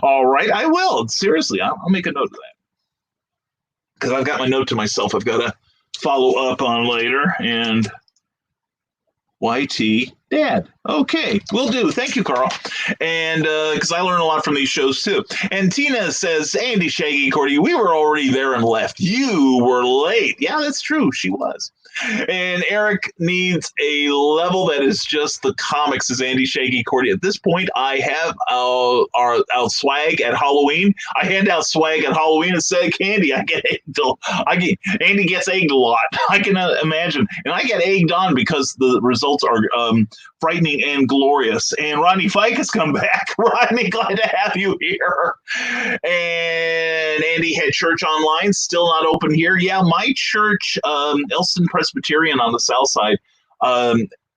All right, I will. Seriously, I'll make a note of that. Because I've got my note to myself. I've got to follow up on later. And YT Dad. Okay, will do. Thank you, Carl. And because I learn a lot from these shows too. And Tina says, Andy, Shaggy, Cordy, we were already there and left. You were late. Yeah, that's true. She was. And Eric needs a level that is just the comics, as Andy Shaggy Cordy. At this point, I have our swag at Halloween. I hand out swag at Halloween instead of candy. I get egged. Andy gets egged a lot. I can imagine. And I get egged on because the results are frightening and glorious. And Rodney Fike has come back. Rodney, glad to have you here. And Andy had church online, still not open here. Yeah, my church, Elston Presbyterian on the south side,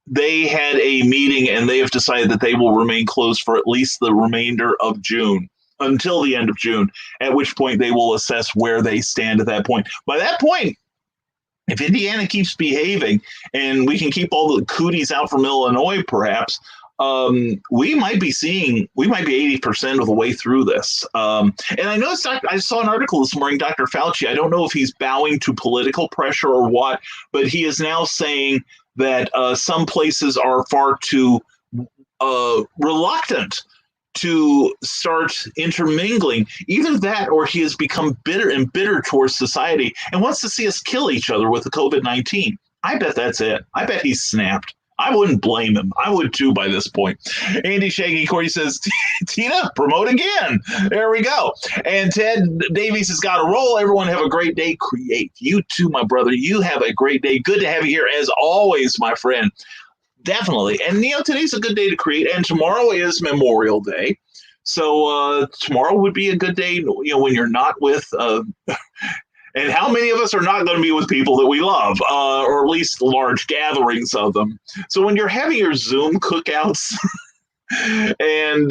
they had a meeting and they have decided that they will remain closed for at least the remainder of June, until the end of June, at which point they will assess where they stand at that point. By that point, if Indiana keeps behaving and we can keep all the cooties out from Illinois, perhaps, we might be 80% of the way through this. And I noticed, I saw an article this morning, Dr. Fauci, I don't know if he's bowing to political pressure or what, but he is now saying that some places are far too reluctant to start intermingling. Either that or he has become bitter towards society and wants to see us kill each other with the COVID-19. I bet that's it. I bet he's snapped. I wouldn't blame him. I would too by this point. Andy Shaggy Corey says, Tina, promote again. There we go. And Ted Davies has got a roll. Everyone have a great day. Create. You too, my brother. You have a great day. Good to have you here as always, my friend. Definitely. And, today's a good day to create. And tomorrow is Memorial Day. So tomorrow would be a good day, when you're not with and how many of us are not going to be with people that we love, or at least large gatherings of them? So when you're having your Zoom cookouts and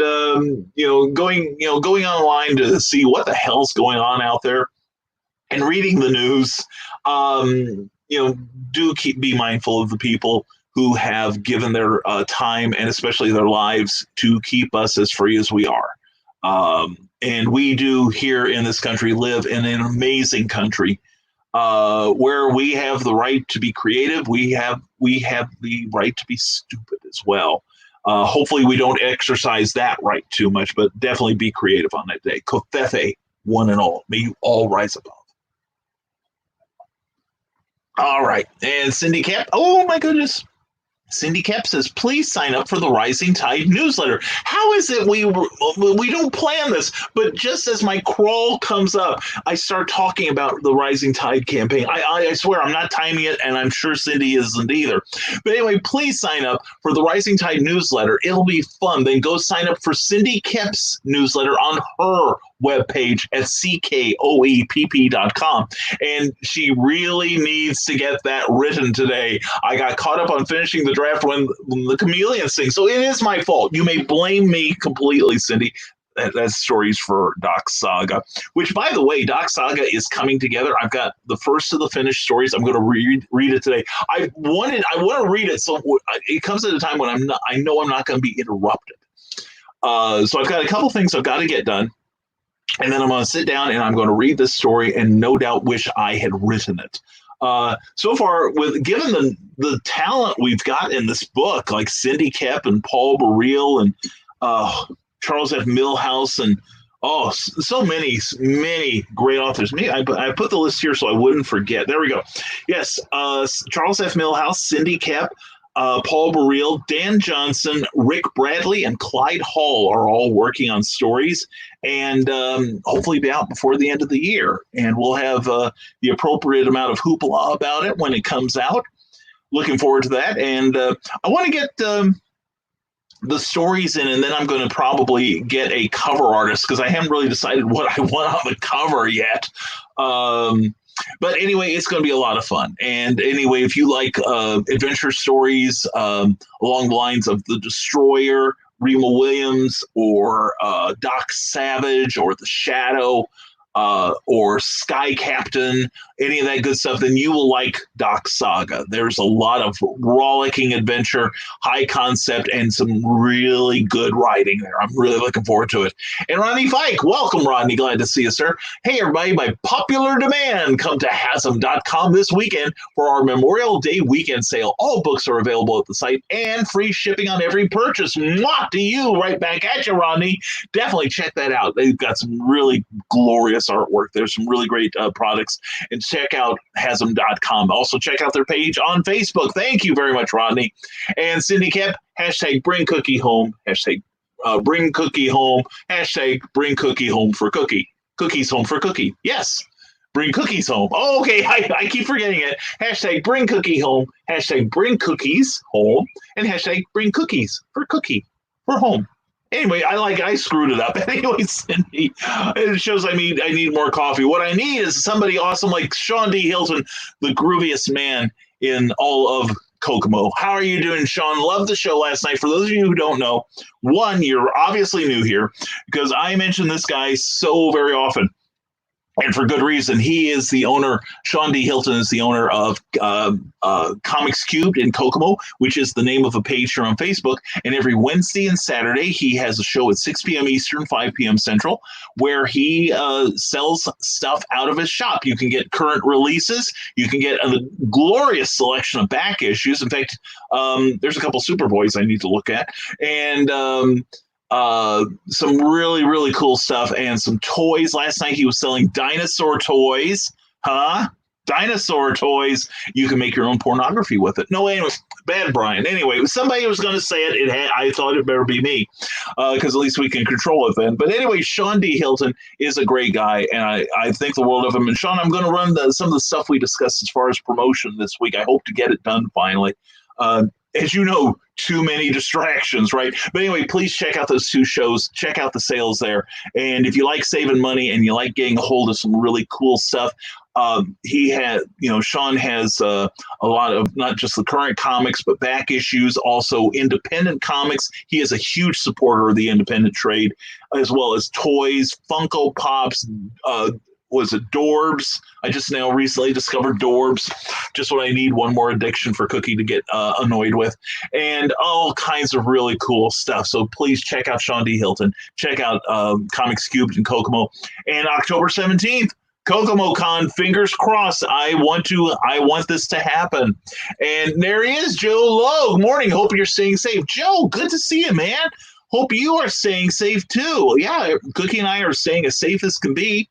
going online to see what the hell's going on out there and reading the news, do be mindful of the people who have given their time and especially their lives to keep us as free as we are. And we do here in this country live in an amazing country where we have the right to be creative. We have the right to be stupid as well. Hopefully we don't exercise that right too much, but definitely be creative on that day. Kofefe, one and all. May you all rise above. All right. And Cindy Cap. Oh, my goodness. Cindy Cap says, please sign up for the Rising Tide newsletter. How is it we don't plan this, but just as my crawl comes up, I start talking about the Rising Tide campaign. I swear I'm not timing it, and I'm sure Cindy isn't either. But anyway, please sign up for the Rising Tide newsletter. It'll be fun. Then go sign up for Cindy Kemp's newsletter on her webpage at ckoepp.com. And she really needs to get that written today. I got caught up on finishing the draft when the chameleon sings. So it is my fault. You may blame me completely, Cindy. That's stories for Doc Saga, which, by the way, Doc Saga is coming together. I've got the first of the finished stories. I'm going to read it today. I want to read it so it comes at a time when I know I'm not going to be interrupted. So I've got a couple things I've got to get done. And then I'm going to sit down and I'm going to read this story and no doubt wish I had written it. So far, given the talent we've got in this book, like Cindy Kep and Paul Burrell and Charles F. Millhouse and so many great authors. I put the list here so I wouldn't forget. There we go. Yes, Charles F. Millhouse, Cindy Kep, Paul Burrell, Dan Johnson, Rick Bradley, and Clyde Hall are all working on stories, and hopefully be out before the end of the year. And we'll have the appropriate amount of hoopla about it when it comes out. Looking forward to that. And I want to get the stories in, and then I'm going to probably get a cover artist because I haven't really decided what I want on the cover yet. But anyway, it's going to be a lot of fun. And anyway, if you like adventure stories along the lines of The Destroyer, Rima Williams, or Doc Savage, or The Shadow, or Sky Captain, any of that good stuff, then you will like Doc Saga. There's a lot of rollicking adventure, high concept, and some really good writing there. I'm really looking forward to it. And Rodney Fike, welcome, Rodney. Glad to see you, sir. Hey, everybody, by popular demand, come to Hasm.com this weekend for our Memorial Day weekend sale. All books are available at the site and free shipping on every purchase. Mwah, to you, right back at you, Rodney. Definitely check that out. They've got some really glorious artwork. There's some really great products. And check out Hasm.com. Also, check out their page on Facebook. Thank you very much, Rodney. And Cindy Kep, hashtag bring cookie home, hashtag bring cookie home, hashtag bring cookie home for cookie. Cookies home for cookie. Yes. Bring cookies home. Oh, okay. I keep forgetting it. Hashtag bring cookie home, hashtag bring cookies home, and hashtag bring cookies for cookie for home. Anyway, I screwed it up. Anyway, Cindy, it shows I need more coffee. What I need is somebody awesome like Sean D. Hilton, the grooviest man in all of Kokomo. How are you doing, Sean? Loved the show last night. For those of you who don't know, one, you're obviously new here because I mention this guy so very often. And for good reason. He is the owner, Sean D. Hilton is the owner of Comics Cubed in Kokomo, which is the name of a page here on Facebook. And every Wednesday and Saturday, he has a show at 6 p.m. Eastern, 5 p.m. Central, where he sells stuff out of his shop. You can get current releases. You can get a glorious selection of back issues. In fact, there's a couple Superboys I need to look at. And some really, really cool stuff and some toys. Last night he was selling dinosaur toys. Dinosaur toys. You can make your own pornography with it. No, anyway, bad Brian. Anyway, somebody was going to say it. I thought it better be me because at least we can control it then. But anyway, Sean D. Hilton is a great guy, and I think the world of him. And Sean, I'm going to run some of the stuff we discussed as far as promotion this week. I hope to get it done finally. As you know, too many distractions, right? But anyway, please check out those two shows. Check out the sales there. And if you like saving money and you like getting a hold of some really cool stuff, Sean has a lot of not just the current comics, but back issues, also independent comics. He is a huge supporter of the independent trade, as well as toys, Funko Pops, was it Dorbs? I just now recently discovered Dorbs. Just what I need, one more addiction for Cookie to get annoyed with. And all kinds of really cool stuff. So please check out Sean D. Hilton. Check out Comics Cubed in Kokomo. And October 17th, Kokomo Con, fingers crossed. I want this to happen. And there he is, Joe Lowe. Morning. Hope you're staying safe. Joe, good to see you, man. Hope you are staying safe too. Yeah, Cookie and I are staying as safe as can be,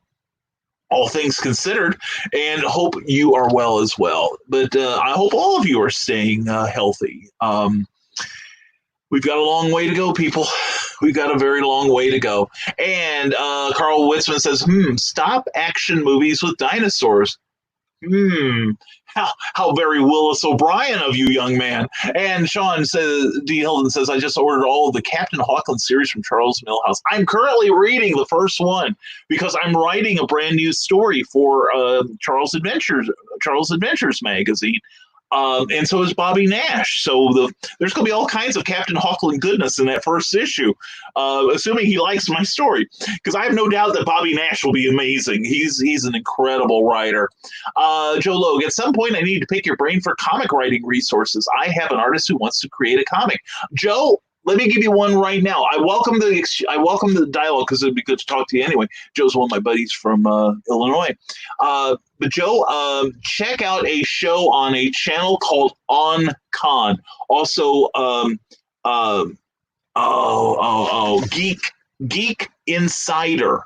all things considered, and hope you are well as well. But I hope all of you are staying healthy. We've got a long way to go, people. We've got a very long way to go. And Carl Witzman says, stop action movies with dinosaurs. How very Willis O'Brien of you, young man. And Sean says, D. Hilton says, I just ordered all of the Captain Hawkland series from Charles Millhouse. I'm currently reading the first one because I'm writing a brand new story for Charles Adventures magazine. And so is Bobby Nash. So there's going to be all kinds of Captain Hawkland goodness in that first issue, assuming he likes my story, because I have no doubt that Bobby Nash will be amazing. He's an incredible writer. Joe Logue, at some point I need to pick your brain for comic writing resources. I have an artist who wants to create a comic. Joe, Let me give you one right now. I welcome the dialogue because it'd be good to talk to you anyway. Joe's one of my buddies from Illinois. But Joe, check out a show on a channel called On Con. Also, Geek Insider.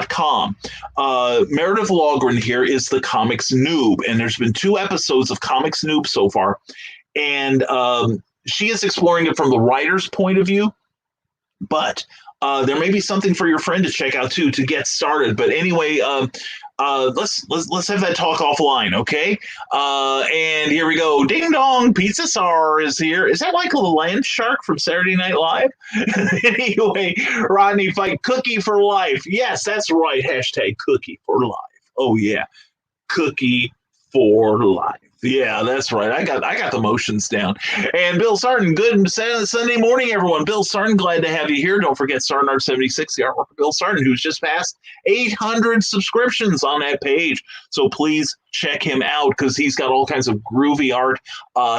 .com. Meredith Logren here is the comics noob, and there's been 2 episodes of Comics Noob so far, and she is exploring it from the writer's point of view, but there may be something for your friend to check out too to get started. But anyway, let's have that talk offline, okay? And here we go. Ding dong, Pizza Sar is here. Is that like a land shark from Saturday Night Live? Anyway, Rodney Fight, Cookie for Life. Yes, that's right. Hashtag Cookie for Life. Oh yeah, Cookie for Life. Yeah, that's right. I got the motions down. And Bill Sarton, good Sunday morning, everyone. Bill Sarton, glad to have you here. Don't forget Sarton Art 76, the artwork of Bill Sarton, who's just passed 800 subscriptions on that page. So please check him out because he's got all kinds of groovy art.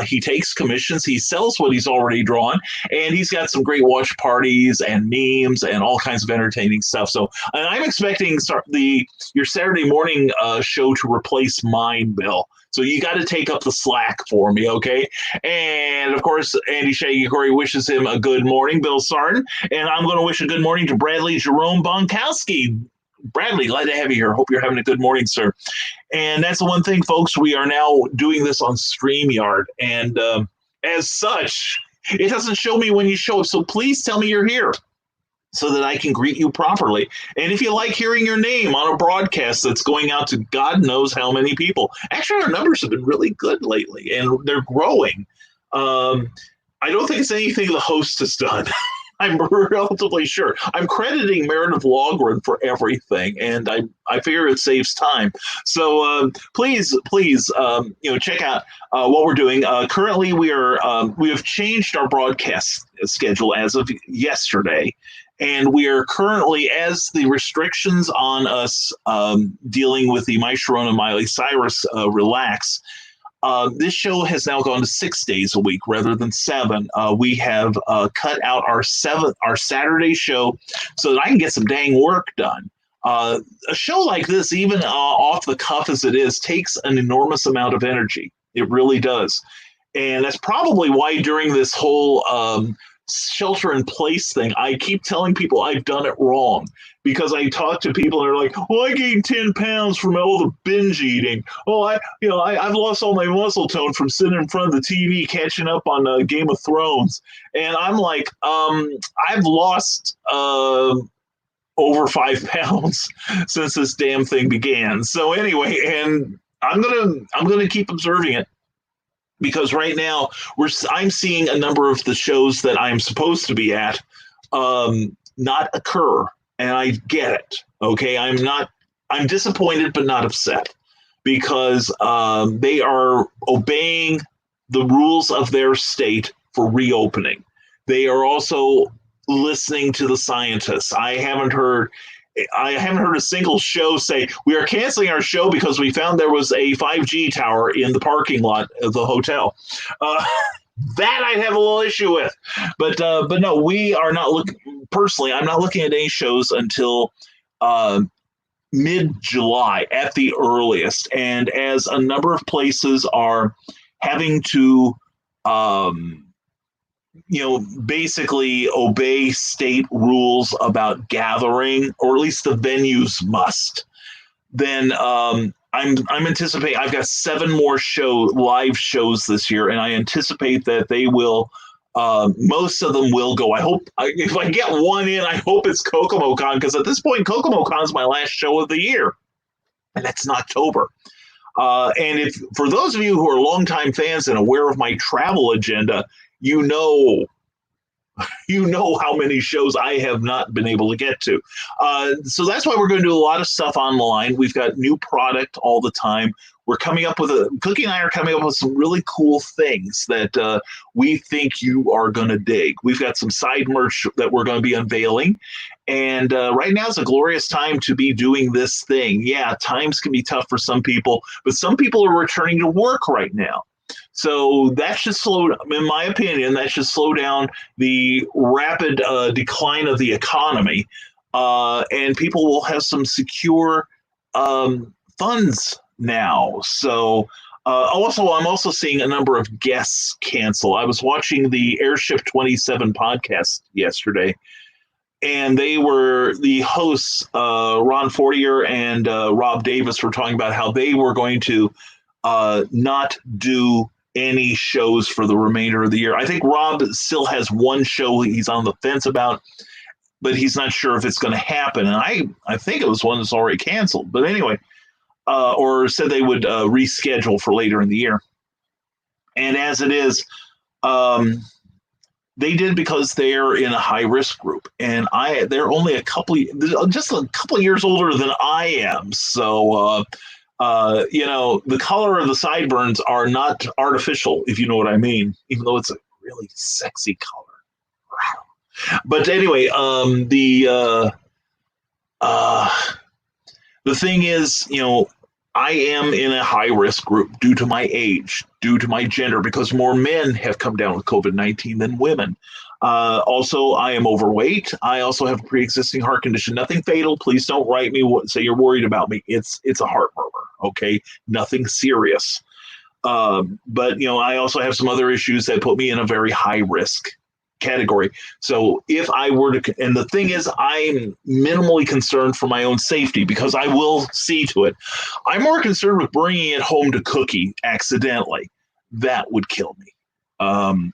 He takes commissions, he sells what he's already drawn, and he's got some great watch parties and memes and all kinds of entertaining stuff. So and I'm expecting your Saturday morning show to replace mine, Bill. So you got to take up the slack for me, okay? And, of course, Andy Shaggy Corey wishes him a good morning, Bill Sarton. And I'm going to wish a good morning to Bradley Jerome Bonkowski. Bradley, glad to have you here. Hope you're having a good morning, sir. And that's the one thing, folks. We are now doing this on StreamYard. And as such, it doesn't show me when you show up. So please tell me you're here, so that I can greet you properly. And if you like hearing your name on a broadcast that's going out to God knows how many people, actually our numbers have been really good lately, and they're growing. I don't think it's anything the host has done. I'm relatively sure. I'm crediting Meredith Logren for everything, and I figure it saves time. So please, check out what we're doing. Currently, we have changed our broadcast schedule as of yesterday. And we are currently, as the restrictions on us dealing with the My Sharona Miley Cyrus relax, this show has now gone to 6 days a week rather than 7. We have cut out our Saturday show so that I can get some dang work done. A show like this, even off the cuff as it is, takes an enormous amount of energy. It really does. And that's probably why during this whole shelter in place thing, I keep telling people I've done it wrong, because I talk to people and they're like, "Oh, I gained 10 pounds from all the binge eating. Oh, I've lost all my muscle tone from sitting in front of the TV catching up on Game of Thrones." And I'm like, I've lost over 5 pounds since this damn thing began. So anyway, and I'm gonna keep observing it. Because right now I'm seeing a number of the shows that I'm supposed to be at not occur, and I get it. Okay, I'm disappointed but not upset, because they are obeying the rules of their state for reopening. They are also listening to the scientists. I haven't heard a single show say, "We are canceling our show because we found there was a 5G tower in the parking lot of the hotel." That I have a little issue with. But no, we are not looking, personally, I'm not looking at any shows until mid-July at the earliest. And as a number of places are having to basically obey state rules about gathering, or at least the venues must, then I'm anticipating I've got 7 more live shows this year, and I anticipate that they will, most of them will go. I hope, if I get one in, I hope it's Kokomo Con, because at this point, Kokomo Con is my last show of the year, and that's in October. And if for those of you who are longtime fans and aware of my travel agenda, you know how many shows I have not been able to get to. So that's why we're going to do a lot of stuff online. We've got new product all the time. We're coming up with Cookie and I are coming up with some really cool things that we think you are going to dig. We've got some side merch that we're going to be unveiling. And right now is a glorious time to be doing this thing. Yeah, times can be tough for some people, but some people are returning to work right now. So that should slow, in my opinion, that should slow down the rapid decline of the economy, and people will have some secure funds now. So. I'm also seeing a number of guests cancel. I was watching the Airship 27 podcast yesterday, and the hosts, Ron Fortier and Rob Davis, were talking about how they were going to not do any shows for the remainder of the year. I think Rob still has one show he's on the fence about, but he's not sure if it's going to happen. And I think it was one that's already canceled. But anyway, or said they would reschedule for later in the year. And as it is, they did because they're in a high risk group, and they're only just a couple of years older than I am. So, the color of the sideburns are not artificial, if you know what I mean, even though it's a really sexy color. But anyway, the thing is, I am in a high-risk group due to my age, due to my gender, because more men have come down with COVID-19 than women. Also, I am overweight. I also have a pre-existing heart condition. Nothing fatal. Please don't write me, say you're worried about me. It's a heart murmur, okay? Nothing serious. But, I also have some other issues that put me in a very high-risk category. So if I were to, and the thing is, I'm minimally concerned for my own safety because I will see to it. I'm more concerned with bringing it home to Cookie accidentally. That would kill me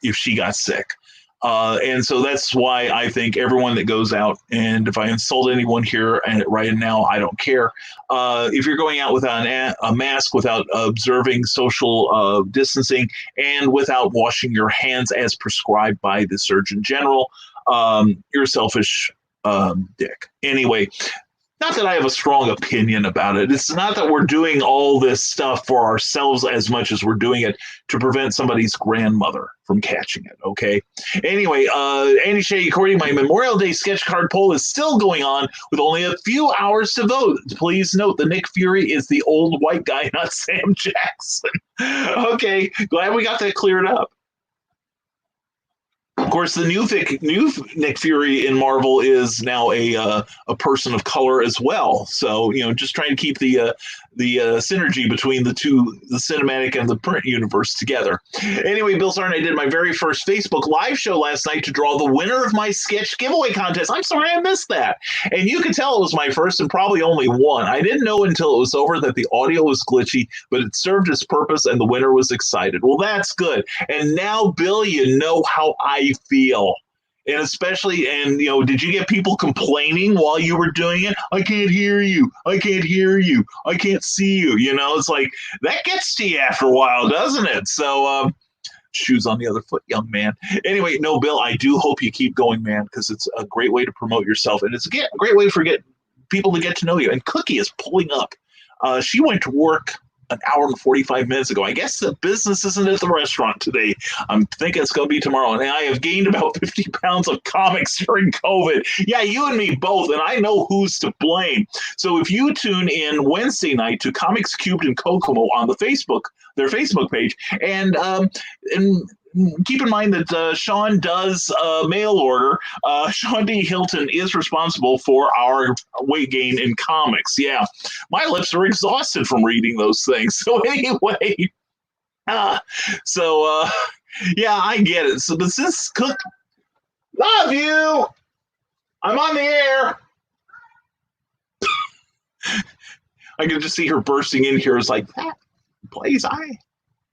if she got sick. And so that's why I think everyone that goes out, and if I insult anyone here and right now, I don't care. If you're going out without a mask, without observing social distancing, and without washing your hands as prescribed by the Surgeon General, you're a selfish dick. Anyway, not that I have a strong opinion about it. It's not that we're doing all this stuff for ourselves as much as we're doing it to prevent somebody's grandmother from catching it, okay? Anyway, Andy Shea, according to my Memorial Day sketch card poll is still going on with only a few hours to vote. Please note the Nick Fury is the old white guy, not Sam Jackson. Okay, glad we got that cleared up. Of course, the new Nick Fury in Marvel is now a person of color as well. So, just trying to keep the synergy between the two, the cinematic and the print universe together. Anyway, Bill Sarn, I did my very first Facebook live show last night to draw the winner of my sketch giveaway contest. I'm sorry I missed that. And you could tell it was my first and probably only one. I didn't know until it was over that the audio was glitchy, but it served its purpose and the winner was excited. Well, that's good. And now, Bill, you know how I feel. And especially, did you get people complaining while you were doing it? I can't hear you. I can't hear you. I can't see you. It's like that gets to you after a while, doesn't it? So, shoes on the other foot, young man. Anyway, no, Bill, I do hope you keep going, man, because it's a great way to promote yourself. And it's a great way for people to get to know you. And Cookie is pulling up. She went to work an hour and 45 minutes ago. I guess the business isn't at the restaurant today. I'm thinking it's going to be tomorrow. And I have gained about 50 pounds of comics during COVID. Yeah, you and me both. And I know who's to blame. So if you tune in Wednesday night to Comics Cubed in Kokomo on their Facebook page, and keep in mind that Sean does mail order. Sean D. Hilton is responsible for our weight gain in comics. Yeah, my lips are exhausted from reading those things. So anyway, yeah, I get it. So, but since Cook, love you, I'm on the air. I can just see her bursting in here. It's like, that plays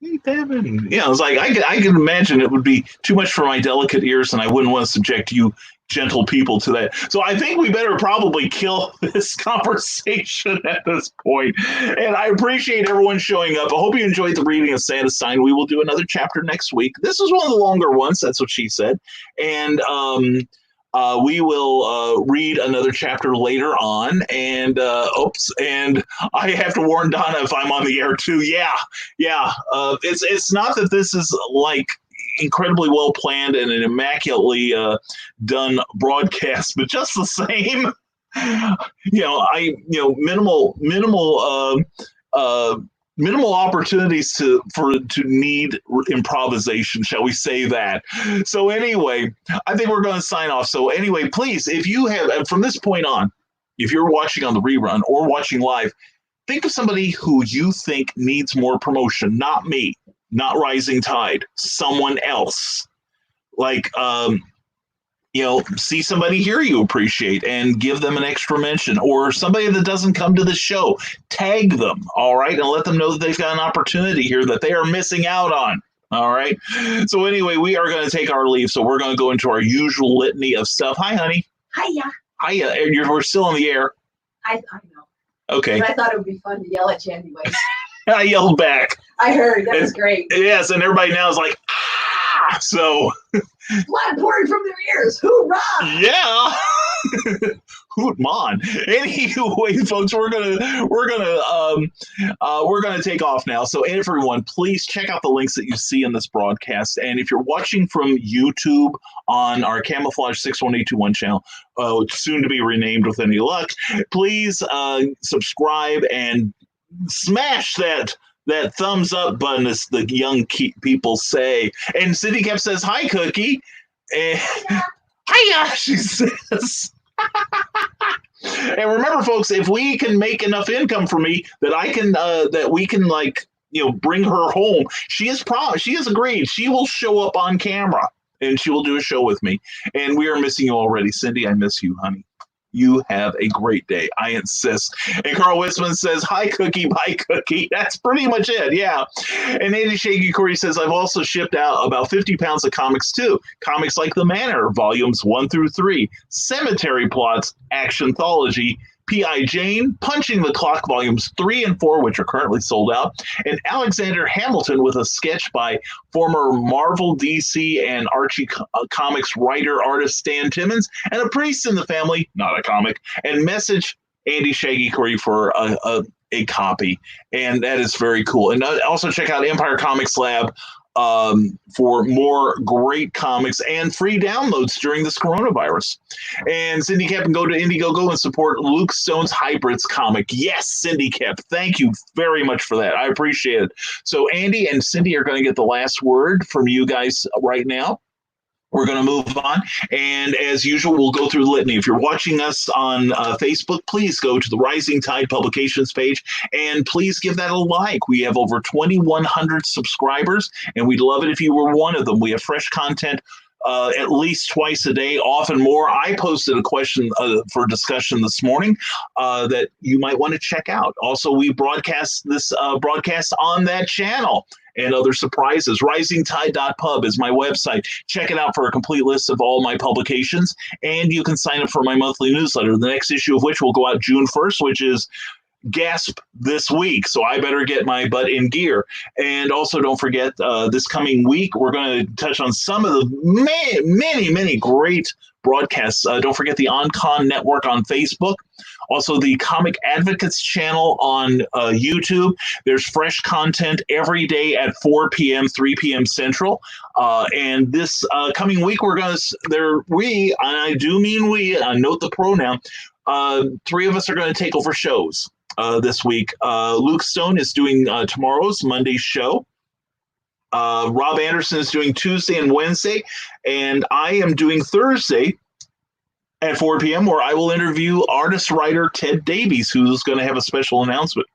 Hey, Devin. Yeah, it's like I can imagine it would be too much for my delicate ears, and I wouldn't want to subject you gentle people to that. So I think we better probably kill this conversation at this point. And I appreciate everyone showing up. I hope you enjoyed the reading of Santa's Sign. We will do another chapter next week. This is one of the longer ones. That's what she said. And we will read another chapter later on, and and I have to warn Donna if I'm on the air too. Yeah. It's not that this is like incredibly well planned and an immaculately done broadcast, but just the same, minimal minimal opportunities to need improvisation, shall we say that. So anyway, I think we're going to sign off. So anyway, please, if you have, from this point on, if you're watching on the rerun or watching live, think of somebody who you think needs more promotion. Not me, not Rising Tide, someone else. Like see somebody here you appreciate and give them an extra mention, or somebody that doesn't come to the show, tag them, all right, and let them know that they've got an opportunity here that they are missing out on. All right. So anyway, we are going to take our leave. So we're going to go into our usual litany of stuff. Hi, honey. Hiya. Hiya. We're still in the air. I know. Okay. But I thought it would be fun to yell at you anyway. I yelled back. I heard. That was great. Yes, and everybody now is like, ah! So blood pouring from their ears. Hoorah! Yeah. Hoot mon. Anyway, folks, we're gonna take off now. So everyone, please check out the links that you see in this broadcast. And if you're watching from YouTube on our Camouflage 61821 channel, soon to be renamed with any luck, please subscribe and smash that thumbs up button, as the young people say. And Cindy Kep says, hi, Cookie. Hiya, she says. And remember, folks, if we can make enough income for me that I can, that we can, like, bring her home, she has agreed. She will show up on camera and she will do a show with me. And we are missing you already. Cindy, I miss you, honey. You have a great day. I insist. And Carl Wisman says, hi, Cookie, bye, Cookie. That's pretty much it, yeah. And Andy Shaky Corey says, I've also shipped out about 50 pounds of comics, too. Comics like The Manor, volumes 1 through 3, Cemetery Plots, Actionthology, P.I. Jane, Punching the Clock, volumes 3 and 4, which are currently sold out, and Alexander Hamilton with a sketch by former Marvel, DC, and Archie Comics writer-artist Stan Timmons, and A Priest in the Family, not a comic, and message Andy Shaggy Curry for a copy. And that is very cool. And also check out Empire Comics Lab for more great comics and free downloads during this coronavirus. And Cindy Kep, and go to Indiegogo and support Luke Stone's Hybrids comic. Yes, Cindy Kep, thank you very much for that. I appreciate it. So Andy and Cindy are going to get the last word from you guys right now. We're going to move on. And as usual, we'll go through the litany. If you're watching us on Facebook, please go to the Rising Tide Publications page and please give that a like. We have over 2,100 subscribers, and we'd love it if you were one of them. We have fresh content at least twice a day, often more. I posted a question for discussion this morning that you might want to check out. Also, we broadcast this broadcast on that channel. And other surprises. RisingTide.pub is my website. Check it out for a complete list of all my publications. And you can sign up for my monthly newsletter, the next issue of which will go out June 1st, which is gasp this week. So I better get my butt in gear. And also don't forget, this coming week, we're going to touch on some of the many great broadcasts. Don't forget the OnCon Network on Facebook. Also, the Comic Advocates channel on YouTube. There's fresh content every day at 4 p.m., 3 p.m. Central. And this coming week, we're going to, and I do mean we, note the pronoun, 3 of us are going to take over shows this week. Luke Stone is doing tomorrow's Monday's show. Rob Anderson is doing Tuesday and Wednesday. And I am doing Thursday at 4 p.m., where I will interview artist-writer Ted Davies, who's going to have a special announcement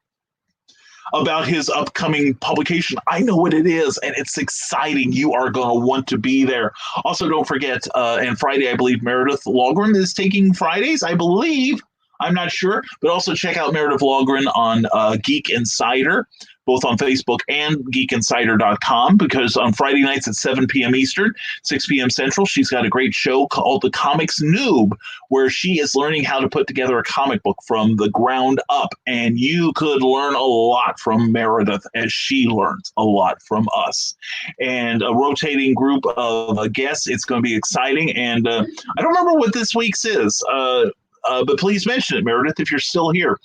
about his upcoming publication. I know what it is, and it's exciting. You are going to want to be there. Also, don't forget, and Friday, I believe Meredith Logren is taking Fridays, I believe. I'm not sure. But also check out Meredith Logren on Geek Insider, both on Facebook and geekinsider.com, because on Friday nights at 7 p.m. Eastern, 6 p.m. Central, she's got a great show called The Comics Noob, where she is learning how to put together a comic book from the ground up. And you could learn a lot from Meredith as she learns a lot from us. And a rotating group of guests. It's going to be exciting. And I don't remember what this week's is, but please mention it, Meredith, if you're still here.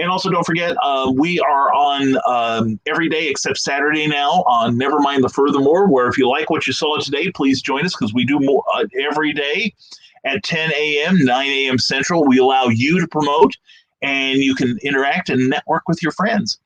And also, don't forget, we are on every day except Saturday now on Nevermind the Furthermore, where if you like what you saw today, please join us, because we do more every day at 10 a.m., 9 a.m. Central. We allow you to promote, and you can interact and network with your friends.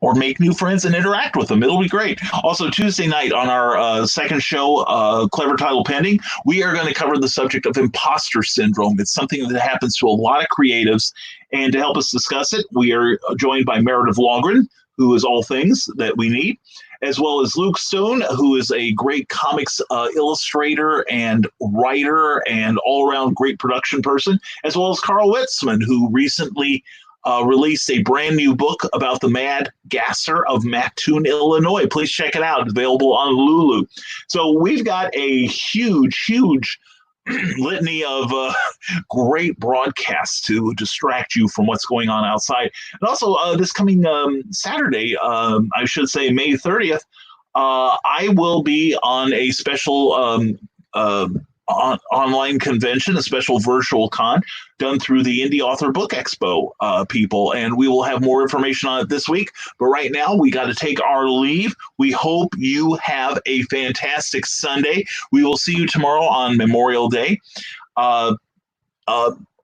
or make new friends and interact with them. It'll be great. Also, Tuesday night on our second show, Clever Title Pending, we are going to cover the subject of imposter syndrome. It's something that happens to a lot of creatives. And to help us discuss it, we are joined by Meredith Longren, who is all things that we need, as well as Luke Stone, who is a great comics illustrator and writer and all-around great production person, as well as Carl Wetzman, who recently released a brand new book about the Mad Gasser of Mattoon, Illinois. Please check it out. It's available on Lulu. So we've got a huge litany of great broadcasts to distract you from what's going on outside. And also this coming Saturday, I should say May 30th, I will be on a special online convention, a special virtual con done through the Indie Author Book Expo people, and we will have more information on it this week. But right now, we got to take our leave. We hope you have a fantastic Sunday. We will see you tomorrow on Memorial Day.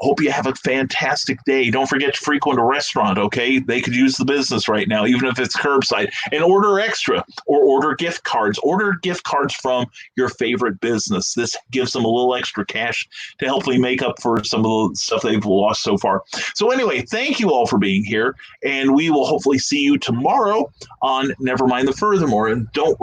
Hope you have a fantastic day. Don't forget to frequent a restaurant, okay? They could use the business right now, even if it's curbside. And order extra or order gift cards. Order gift cards from your favorite business. This gives them a little extra cash to hopefully make up for some of the stuff they've lost so far. So anyway, thank you all for being here. And we will hopefully see you tomorrow on Nevermind the Furthermore. And don't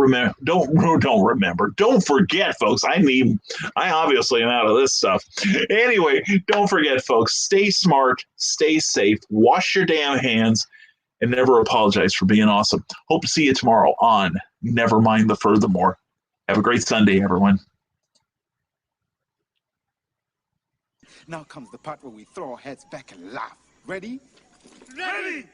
forget, folks. I obviously am out of this stuff. Anyway, don't forget, folks, stay smart, stay safe, wash your damn hands, and never apologize for being awesome. Hope to see you tomorrow on Nevermind the Furthermore. Have a great Sunday, everyone. Now comes the part where we throw our heads back and laugh. Ready? Ready!